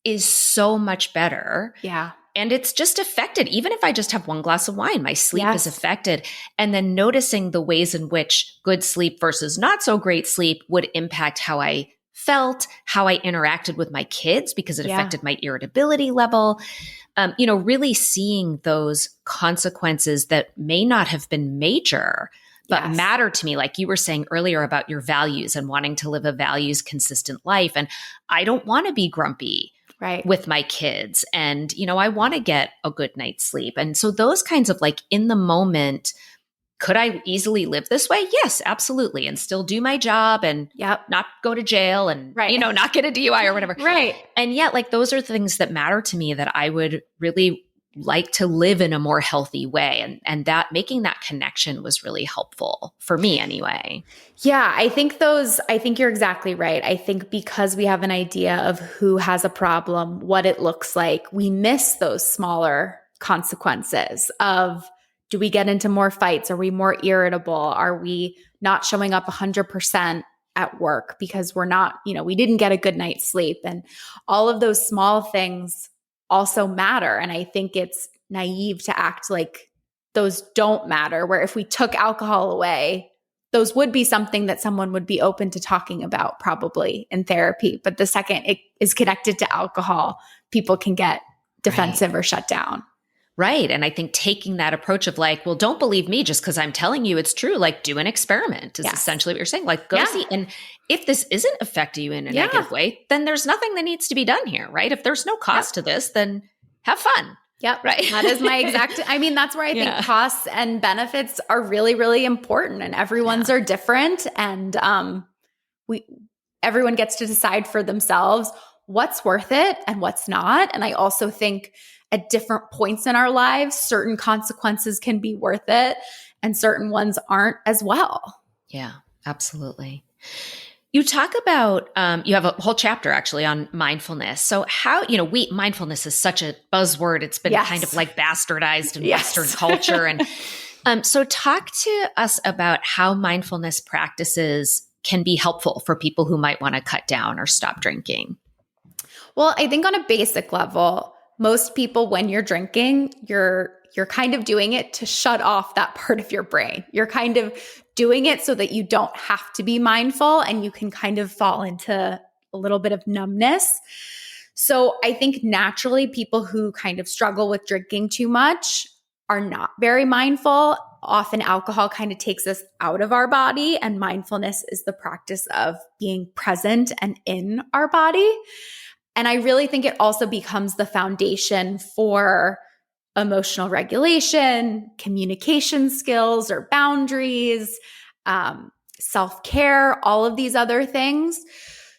is so much better. Yeah. And it's just affected. Even if I just have one glass of wine, my sleep is affected. And then noticing the ways in which good sleep versus not so great sleep would impact how I felt, how I interacted with my kids, because it affected my irritability level. Really seeing those consequences that may not have been major, but matter to me, like you were saying earlier about your values and wanting to live a values consistent life. And I don't want to be grumpy with my kids. And, I want to get a good night's sleep. And so those kinds of like in the moment, could I easily live this way? Yes, absolutely. And still do my job and not go to jail and, not get a DUI or whatever. Right. And yet like those are things that matter to me that I would really like to live in a more healthy way. And that making that connection was really helpful for me anyway. Yeah, I think you're exactly right. I think because we have an idea of who has a problem, what it looks like, we miss those smaller consequences of, do we get into more fights? Are we more irritable? Are we not showing up 100% at work because we're not, we didn't get a good night's sleep? And all of those small things also matter. And I think it's naive to act like those don't matter, where if we took alcohol away, those would be something that someone would be open to talking about probably in therapy. But the second it is connected to alcohol, people can get defensive or shut down. Right. And I think taking that approach of like, well, don't believe me just because I'm telling you it's true. Like, do an experiment is essentially what you're saying. Like, go see. And if this isn't affecting you in a negative way, then there's nothing that needs to be done here, right? If there's no cost to this, then have fun. Yep. Right. That is my exact, that's where I think costs and benefits are really, really important, and everyone's are different. And everyone gets to decide for themselves what's worth it and what's not. And I also think at different points in our lives, certain consequences can be worth it and certain ones aren't as well. Yeah, absolutely. You talk about, you have a whole chapter actually on mindfulness. So how, mindfulness is such a buzzword. It's been kind of like bastardized in Western culture. And so talk to us about how mindfulness practices can be helpful for people who might want to cut down or stop drinking. Well, I think on a basic level, most people, when you're drinking, you're kind of doing it to shut off that part of your brain. You're kind of doing it so that you don't have to be mindful and you can kind of fall into a little bit of numbness. So I think naturally people who kind of struggle with drinking too much are not very mindful. Often alcohol kind of takes us out of our body, and mindfulness is the practice of being present and in our body. And I really think it also becomes the foundation for emotional regulation, communication skills or boundaries, self-care, all of these other things.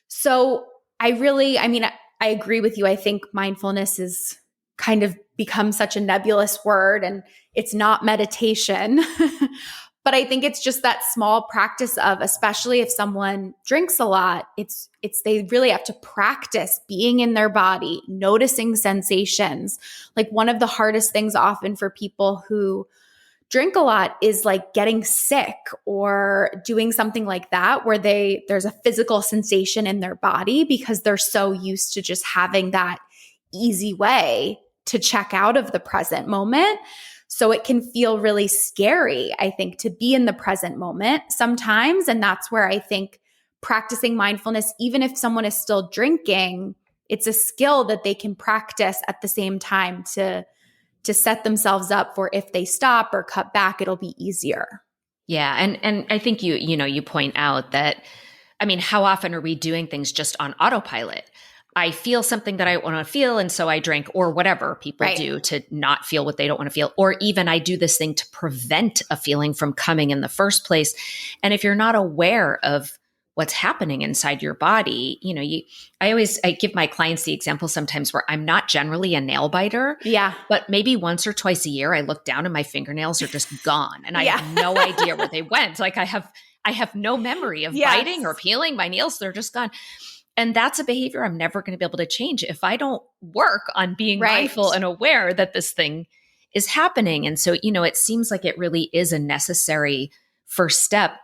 So I agree with you. I think mindfulness is kind of become such a nebulous word, and it's not meditation. But I think it's just that small practice of, especially if someone drinks a lot, it's they really have to practice being in their body, noticing sensations. Like one of the hardest things often for people who drink a lot is like getting sick or doing something like that, where there's a physical sensation in their body because they're so used to just having that easy way to check out of the present moment. So it can feel really scary, I think, to be in the present moment sometimes. And that's where I think practicing mindfulness, even if someone is still drinking, it's a skill that they can practice at the same time to set themselves up for if they stop or cut back, it'll be easier. Yeah. And I think you point out that, I mean, how often are we doing things just on autopilot? I feel something that I want to feel, and so I drink, or whatever people do to not feel what they don't want to feel. Or even I do this thing to prevent a feeling from coming in the first place. And if you're not aware of what's happening inside your body, I give my clients the example sometimes where I'm not generally a nail biter. Yeah. But maybe once or twice a year, I look down and my fingernails are just gone. And I have no idea where they went. Like I have no memory of biting or peeling my nails. They're just gone. And that's a behavior I'm never going to be able to change if I don't work on being mindful and aware that this thing is happening. And so, it seems like it really is a necessary first step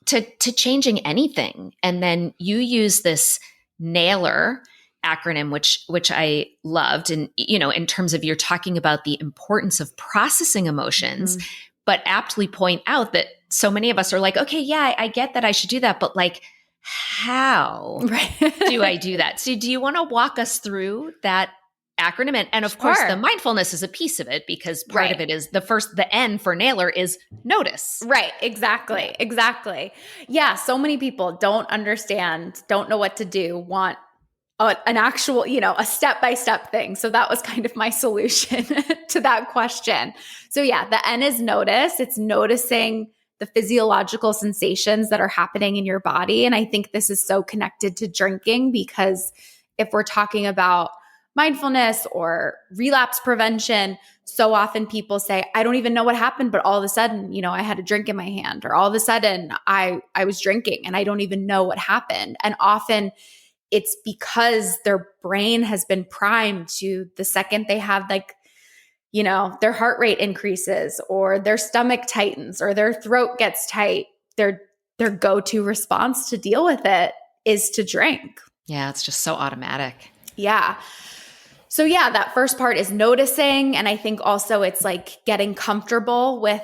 to changing anything. And then you use this NAILR acronym, which I loved. And, in terms of you're talking about the importance of processing emotions, but aptly point out that so many of us are like, okay, yeah, I get that I should do that. But like, how do I do that? So do you want to walk us through that acronym? And of course, the mindfulness is a piece of it, because part of it is the N for NAILR is notice. Right. Exactly. Yeah. So many people don't understand, don't know what to do, want an actual, a step-by-step thing. So that was kind of my solution to that question. So yeah, the N is notice. It's noticing the physiological sensations that are happening in your body. And I think this is so connected to drinking, because if we're talking about mindfulness or relapse prevention, so often people say, I don't even know what happened, but all of a sudden, I had a drink in my hand, or all of a sudden I was drinking and I don't even know what happened. And often it's because their brain has been primed to the second they have their heart rate increases, or their stomach tightens, or their throat gets tight, their go-to response to deal with it is to drink. Yeah, it's just so automatic. Yeah. So yeah, that first part is noticing. And I think also it's like getting comfortable with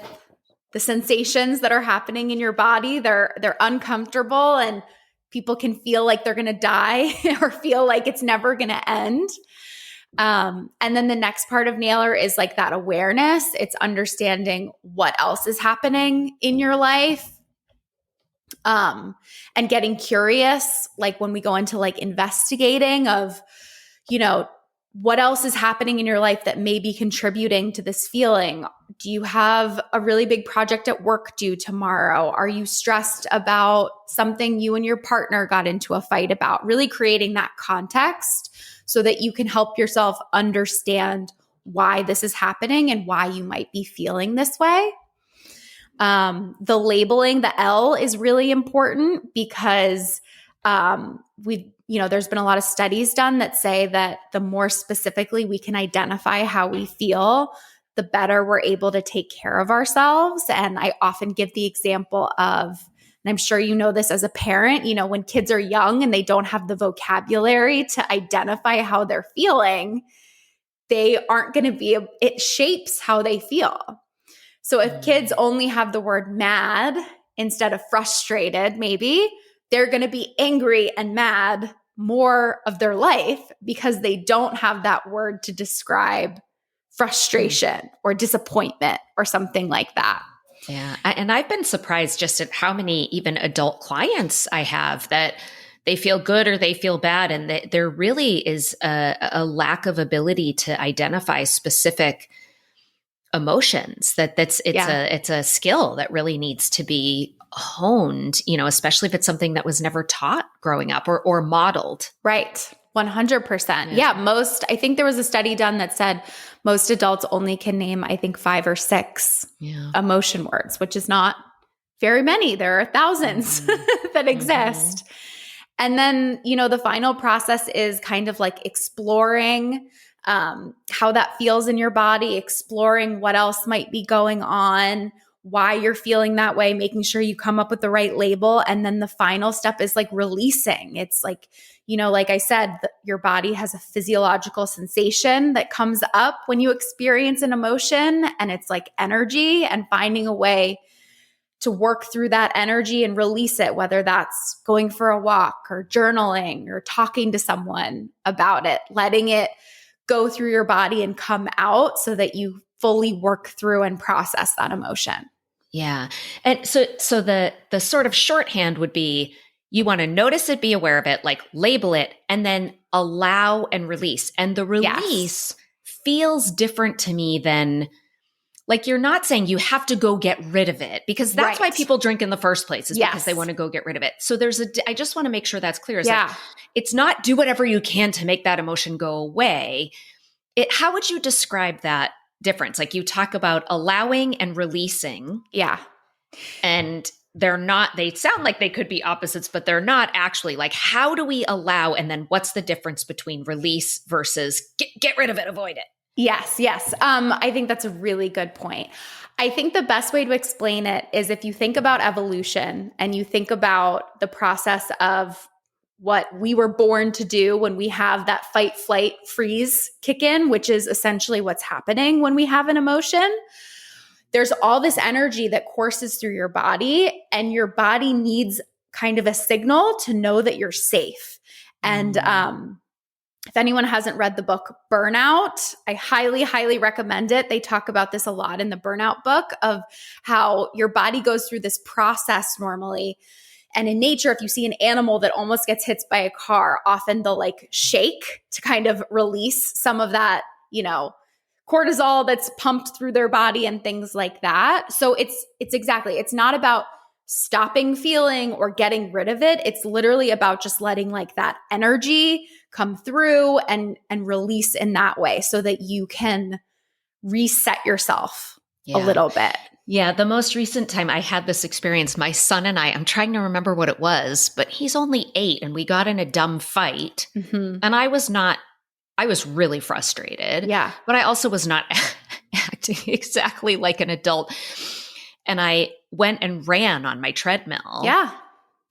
the sensations that are happening in your body. They're uncomfortable, and people can feel like they're going to die or feel like it's never going to end. And then the next part of NAILR is like that awareness. It's understanding what else is happening in your life. And getting curious, like when we go into like investigating of, what else is happening in your life that may be contributing to this feeling? Do you have a really big project at work due tomorrow? Are you stressed about something you and your partner got into a fight about? Really creating that context so that you can help yourself understand why this is happening and why you might be feeling this way. The labeling, the L, is really important, because there's been a lot of studies done that say that the more specifically we can identify how we feel, the better we're able to take care of ourselves. And I often give the example of, and I'm sure you know this as a parent, when kids are young and they don't have the vocabulary to identify how they're feeling, they aren't going to it shapes how they feel. So if kids only have the word mad instead of frustrated, maybe they're going to be angry and mad more of their life, because they don't have that word to describe frustration or disappointment or something like that. Yeah. And I've been surprised just at how many even adult clients I have that they feel good or they feel bad. And there really is a lack of ability to identify specific emotions. It's a skill that really needs to be honed, especially if it's something that was never taught growing up or modeled. Right. 100%. Yeah. I think there was a study done that said most adults only can name, I think, 5 or 6 emotion words, which is not very many. There are thousands that exist. And then, the final process is kind of like exploring how that feels in your body, exploring what else might be going on, why you're feeling that way, making sure you come up with the right label. And then the final step is like releasing. It's like, like I said, your body has a physiological sensation that comes up when you experience an emotion, and it's like energy, and finding a way to work through that energy and release it, whether that's going for a walk or journaling or talking to someone about it, letting it go through your body and come out so that you fully work through and process that emotion. Yeah. And so the sort of shorthand would be, you want to notice it, be aware of it, like label it, and then allow and release. And the release feels different to me than, like, you're not saying you have to go get rid of it, because that's why people drink in the first place, is because they want to go get rid of it. So I just want to make sure that's clear. Like, it's not do whatever you can to make that emotion go away. How would you describe that difference? Like, you talk about allowing and releasing. Yeah. And they sound like they could be opposites, but they're not actually. Like, how do we allow? And then what's the difference between release versus get rid of it, avoid it? Yes. I think that's a really good point. I think the best way to explain it is if you think about evolution and you think about the process of what we were born to do when we have that fight, flight, freeze kick in, which is essentially what's happening when we have an emotion. There's all this energy that courses through your body, and your body needs kind of a signal to know that you're safe. And if anyone hasn't read the book Burnout, I highly, highly recommend it. They talk about this a lot in the Burnout book, of how your body goes through this process normally. And in nature, if you see an animal that almost gets hit by a car, often they'll like shake to kind of release some of that, cortisol that's pumped through their body and things like that. So it's not about stopping feeling or getting rid of it. It's literally about just letting like that energy come through and release in that way so that you can reset yourself a little bit. Yeah. The most recent time I had this experience, my son and I'm trying to remember what it was, but he's only 8 and we got in a dumb fight. Mm-hmm. And I was really frustrated. Yeah. But I also was not acting exactly like an adult. And I went and ran on my treadmill. Yeah.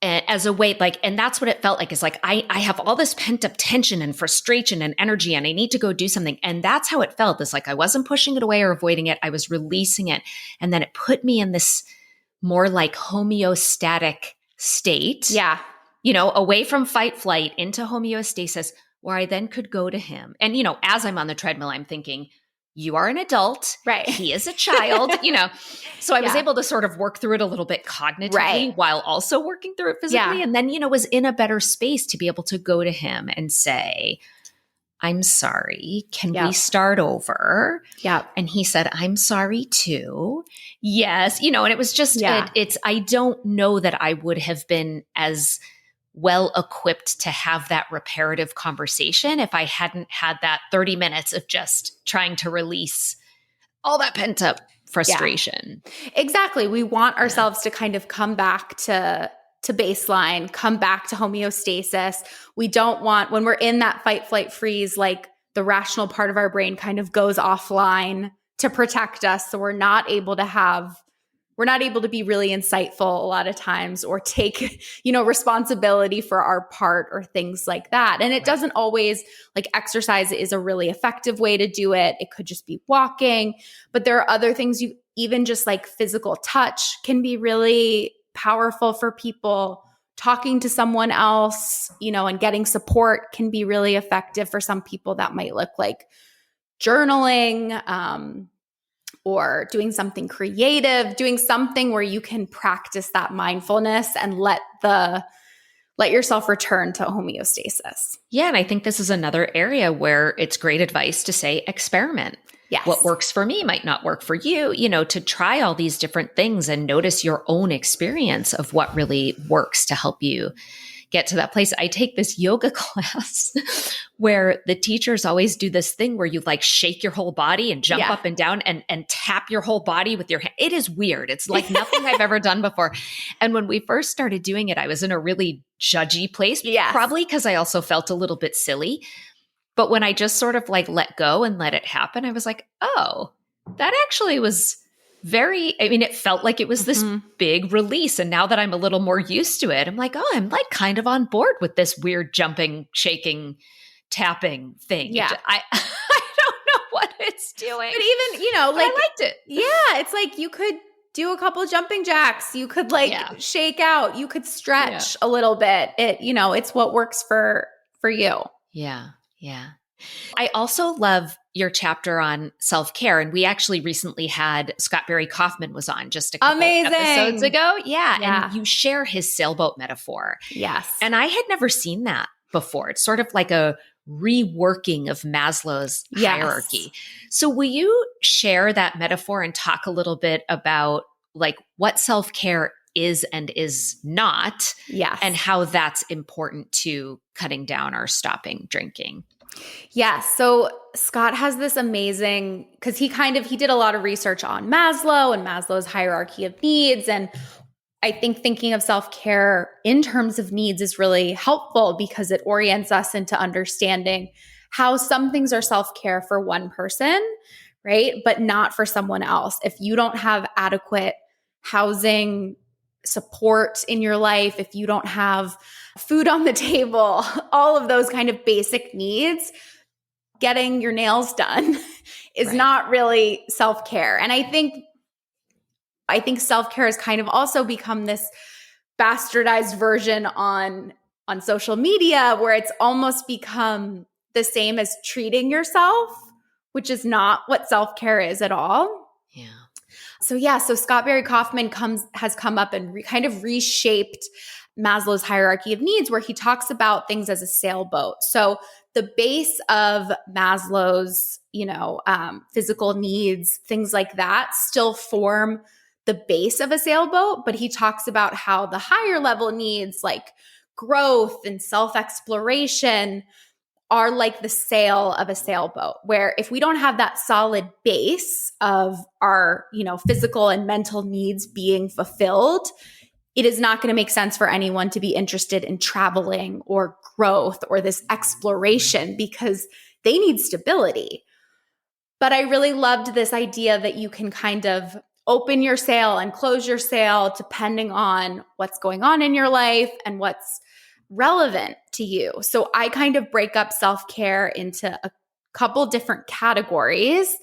As a way, and that's what it felt like. Is like, I have all this pent up tension and frustration and energy, and I need to go do something. And that's how it felt. It's like, I wasn't pushing it away or avoiding it. I was releasing it. And then it put me in this more like homeostatic state. Yeah. Away from fight, flight into homeostasis, where I then could go to him. And, as I'm on the treadmill, I'm thinking, you are an adult. Right. He is a child, So I was able to sort of work through it a little bit cognitively while also working through it physically. Yeah. And then, was in a better space to be able to go to him and say, I'm sorry. Can we start over? Yeah. And he said, I'm sorry too. Yes. And it was just, I don't know that I would have been as well equipped to have that reparative conversation if I hadn't had that 30 minutes of just trying to release all that pent up frustration. Yeah. Exactly. We want ourselves to kind of come back to baseline, come back to homeostasis. We don't want, when we're in that fight, flight, freeze, like the rational part of our brain kind of goes offline to protect us. So we're not able to be really insightful a lot of times, or take, responsibility for our part or things like that. And it doesn't always, like, exercise is a really effective way to do it. It could just be walking, but there are other things, even just like physical touch can be really powerful for people. Talking to someone else, and getting support can be really effective for some people. That might look like journaling, or doing something creative, doing something where you can practice that mindfulness and let yourself return to homeostasis. Yeah. And I think this is another area where it's great advice to say, experiment. Yes. What works for me might not work for you, to try all these different things and notice your own experience of what really works to help you get to that place. I take this yoga class where the teachers always do this thing where you like shake your whole body and jump up and down and tap your whole body with your hand. It is weird. It's like nothing I've ever done before. And when we first started doing it, I was in a really judgy place, probably because I also felt a little bit silly. But when I just sort of like let go and let it happen, I was like, oh, that actually was it felt like it was this big release. And now that I'm a little more used to it, I'm like, oh, I'm like kind of on board with this weird jumping, shaking, tapping thing. Yeah. I don't know what it's doing. But even, I liked it. Yeah. It's like you could do a couple jumping jacks. You could like shake out. You could stretch a little bit. It's what works for you. Yeah. Yeah. I also love your chapter on self-care. And we actually recently had Scott Barry Kaufman was on just a couple episodes ago. Yeah. And you share his sailboat metaphor. Yes. And I had never seen that before. It's sort of like a reworking of Maslow's hierarchy. So will you share that metaphor and talk a little bit about like what self-care is and is not, and how that's important to cutting down or stopping drinking? Yeah. So Scott has this amazing, because he did a lot of research on Maslow and Maslow's hierarchy of needs. And I think thinking of self-care in terms of needs is really helpful because it orients us into understanding how some things are self-care for one person, right? But not for someone else. If you don't have adequate housing, support in your life, if you don't have food on the table, all of those kind of basic needs, getting your nails done is not really self-care. And I think self-care has kind of also become this bastardized version on social media where it's almost become the same as treating yourself, which is not what self-care is at all. Yeah. So Scott Barry Kaufman has come up and kind of reshaped Maslow's hierarchy of needs, where he talks about things as a sailboat. So the base of Maslow's, physical needs, things like that, still form the base of a sailboat. But he talks about how the higher level needs, like growth and self-exploration, are like the sail of a sailboat, where if we don't have that solid base of our, physical and mental needs being fulfilled, it is not going to make sense for anyone to be interested in traveling or growth or this exploration because they need stability. But I really loved this idea that you can kind of open your sail and close your sail depending on what's going on in your life and what's relevant to you. So I kind of break up self-care into a couple different categories.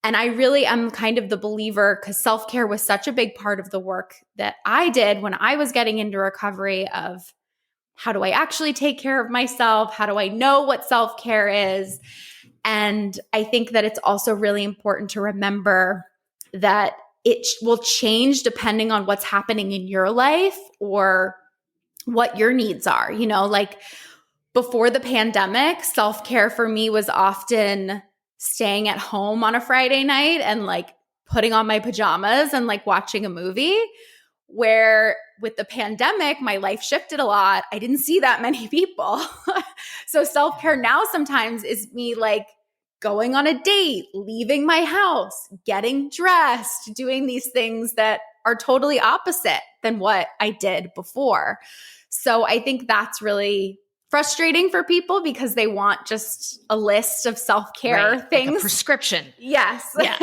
And I really am kind of the believer, because self-care was such a big part of the work that I did when I was getting into recovery, of how do I actually take care of myself? How do I know what self-care is? And I think that it's also really important to remember that it will change depending on what's happening in your life or what your needs are. Like before the pandemic, self-care for me was often staying at home on a Friday night and like putting on my pajamas and like watching a movie, where with the pandemic, my life shifted a lot. I didn't see that many people. So self-care now sometimes is me like going on a date, leaving my house, getting dressed, doing these things that are totally opposite than what I did before. So I think that's really frustrating for people because they want just a list of self-care things. Like a prescription. Yes. Yeah.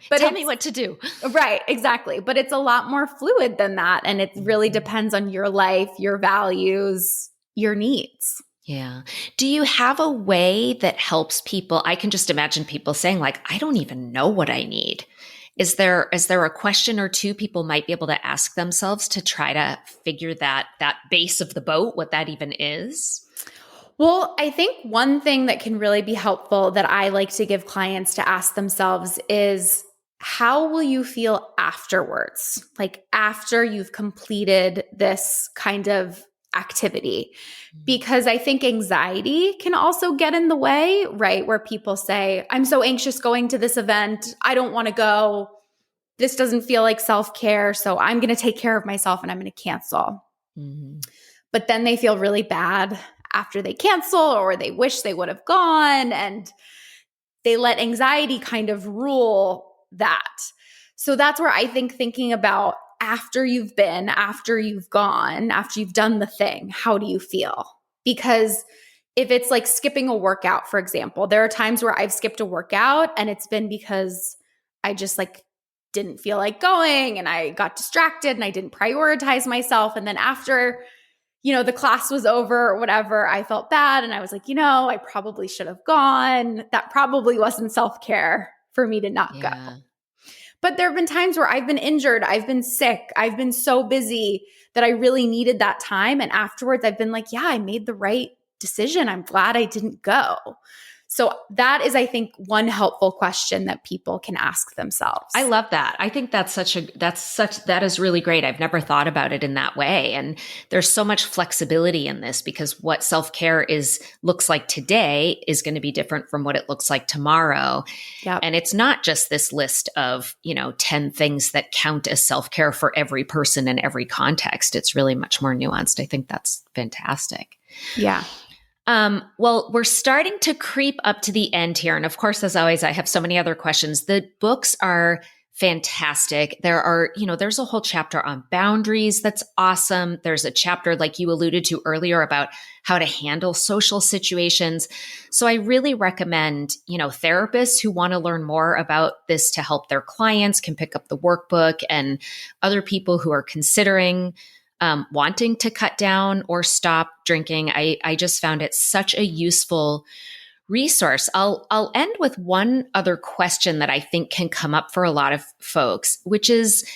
But tell me what to do. Right, exactly. But it's a lot more fluid than that. And it really depends on your life, your values, your needs. Yeah. Do you have a way that helps people? I can just imagine people saying like, I don't even know what I need. Is there a question or two people might be able to ask themselves to try to figure that base of the boat, what that even is? Well, I think one thing that can really be helpful that I like to give clients to ask themselves is, how will you feel afterwards? Like after you've completed this kind of activity? Because I think anxiety can also get in the way, right? Where people say, I'm so anxious going to this event. I don't want to go. This doesn't feel like self-care. So I'm going to take care of myself and I'm going to cancel. Mm-hmm. But then they feel really bad after they cancel, or they wish they would have gone, and they let anxiety kind of rule that. So that's where I think thinking about after you've been, after you've gone, after you've done the thing, how do you feel? Because if it's like skipping a workout, for example, there are times where I've skipped a workout and it's been because I just like didn't feel like going and I got distracted and I didn't prioritize myself. And then after, the class was over or whatever, I felt bad and I was like, I probably should have gone. That probably wasn't self-care for me to not go. But there have been times where I've been injured, I've been sick, I've been so busy that I really needed that time. And afterwards, I've been like, yeah, I made the right decision. I'm glad I didn't go. So that is, I think, one helpful question that people can ask themselves. I love that. I think that is really great. I've never thought about it in that way. And there's so much flexibility in this because what self-care looks like today is going to be different from what it looks like tomorrow. Yep. And it's not just this list of, 10 things that count as self-care for every person in every context. It's really much more nuanced. I think that's fantastic. Yeah. Well, we're starting to creep up to the end here. And of course, as always, I have so many other questions. The books are fantastic. There's a whole chapter on boundaries. That's awesome. There's a chapter, like you alluded to earlier, about how to handle social situations. So I really recommend, therapists who want to learn more about this to help their clients can pick up the workbook, and other people who are considering wanting to cut down or stop drinking. I just found it such a useful resource. I'll end with one other question that I think can come up for a lot of folks, which is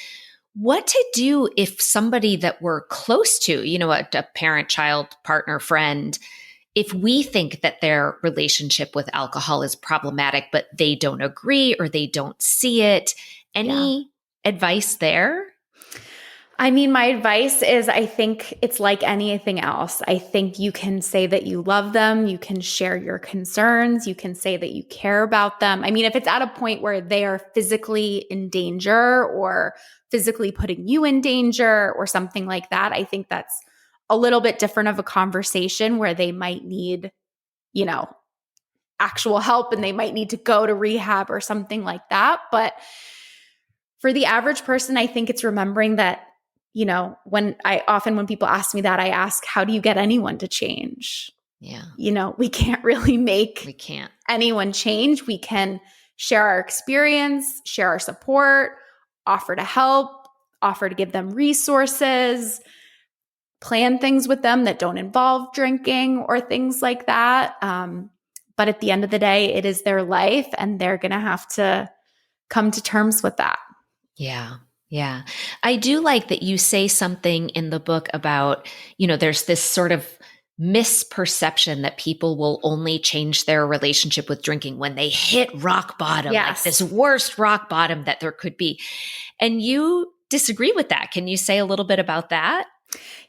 what to do if somebody that we're close to, a parent, child, partner, friend, if we think that their relationship with alcohol is problematic, but they don't agree or they don't see it. Any advice there? I mean, my advice is, I think it's like anything else. I think you can say that you love them. You can share your concerns. You can say that you care about them. I mean, if it's at a point where they are physically in danger or physically putting you in danger or something like that, I think that's a little bit different of a conversation where they might need, actual help and they might need to go to rehab or something like that. But for the average person, I think it's remembering that, when people ask me that, I ask, how do you get anyone to change? Yeah. We can't really make can't. anyone change. We can share our experience, share our support, offer to help, offer to give them resources, plan things with them that don't involve drinking or things like that. But at the end of the day, it is their life and they're going to have to come to terms with that. Yeah. Yeah. I do like that you say something in the book about, there's this sort of misperception that people will only change their relationship with drinking when they hit rock bottom, like this worst rock bottom that there could be. And you disagree with that. Can you say a little bit about that?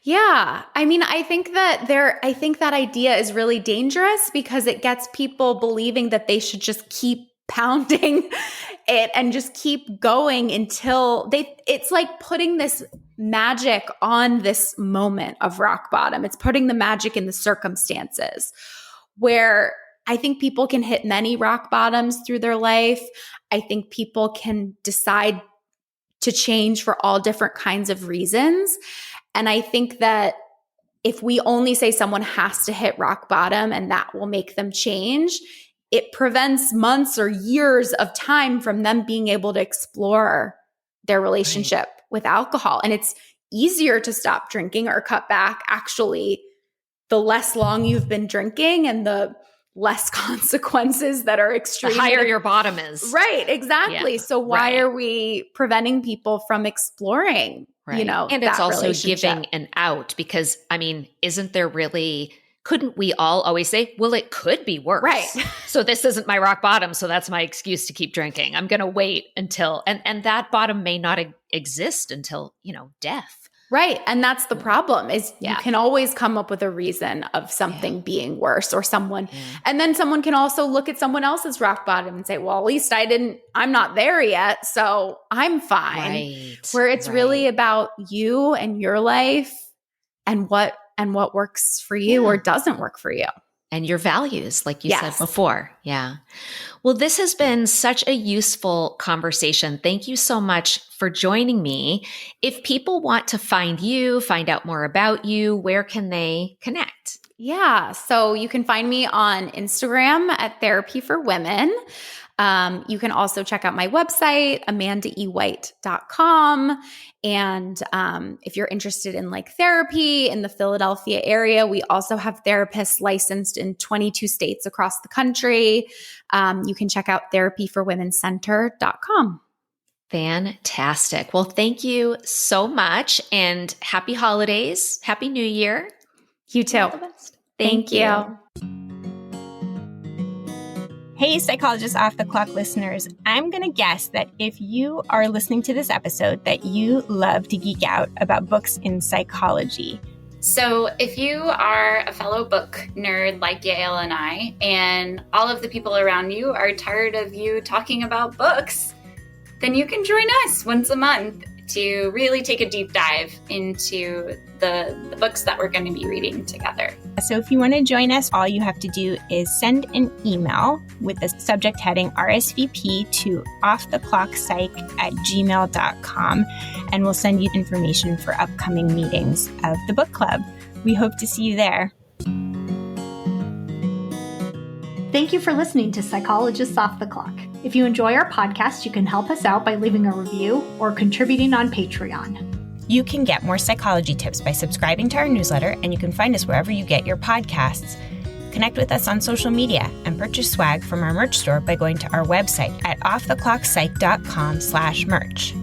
Yeah. I mean, I think that idea is really dangerous because it gets people believing that they should just keep pounding it and just keep going until it's like putting this magic on this moment of rock bottom. It's putting the magic in the circumstances where I think people can hit many rock bottoms through their life. I think people can decide to change for all different kinds of reasons. And I think that if we only say someone has to hit rock bottom and that will make them change, it prevents months or years of time from them being able to explore their relationship with alcohol. And it's easier to stop drinking or cut back, actually, the less long you've been drinking and less consequences that are extreme. The higher your bottom is. Right, exactly. Yeah, so why are we preventing people from exploring, and it's also giving an out because, isn't there really... Couldn't we all always say, well, it could be worse. Right. So this isn't my rock bottom. So that's my excuse to keep drinking. I'm going to wait until, and that bottom may not exist until, death. Right. And that's the problem is you can always come up with a reason of something being worse or someone. Yeah. And then someone can also look at someone else's rock bottom and say, well, at least I'm not there yet. So I'm fine. Right. Where it's really about you and your life and what works for you or doesn't work for you. And your values, like you said before. Yeah. Well, this has been such a useful conversation. Thank you so much for joining me. If people want to find you, find out more about you, where can they connect? Yeah. So you can find me on Instagram at Therapy for Women. You can also check out my website, amandaewhite.com. And if you're interested in therapy in the Philadelphia area, we also have therapists licensed in 22 states across the country. You can check out therapyforwomencenter.com. Fantastic. Well, thank you so much, and happy holidays. Happy New Year. You too. All the best. Thank you. Hey, Psychologist Off the Clock listeners, I'm going to guess that if you are listening to this episode, that you love to geek out about books in psychology. So if you are a fellow book nerd like Yael and I, and all of the people around you are tired of you talking about books, then you can join us once a month to really take a deep dive into the books that we're going to be reading together. So if you want to join us, all you have to do is send an email with the subject heading RSVP to offtheclockpsych@gmail.com, and we'll send you information for upcoming meetings of the book club. We hope to see you there. Thank you for listening to Psychologists Off the Clock. If you enjoy our podcast, you can help us out by leaving a review or contributing on Patreon. You can get more psychology tips by subscribing to our newsletter, and you can find us wherever you get your podcasts. Connect with us on social media and purchase swag from our merch store by going to our website at offtheclockpsych.com/merch.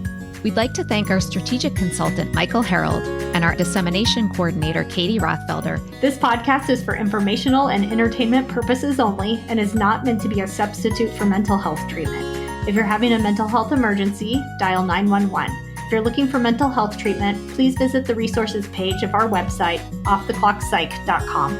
We'd like to thank our strategic consultant, Michael Harold, and our dissemination coordinator, Katie Rothfelder. This podcast is for informational and entertainment purposes only and is not meant to be a substitute for mental health treatment. If you're having a mental health emergency, dial 911. If you're looking for mental health treatment, please visit the resources page of our website, offtheclockpsych.com.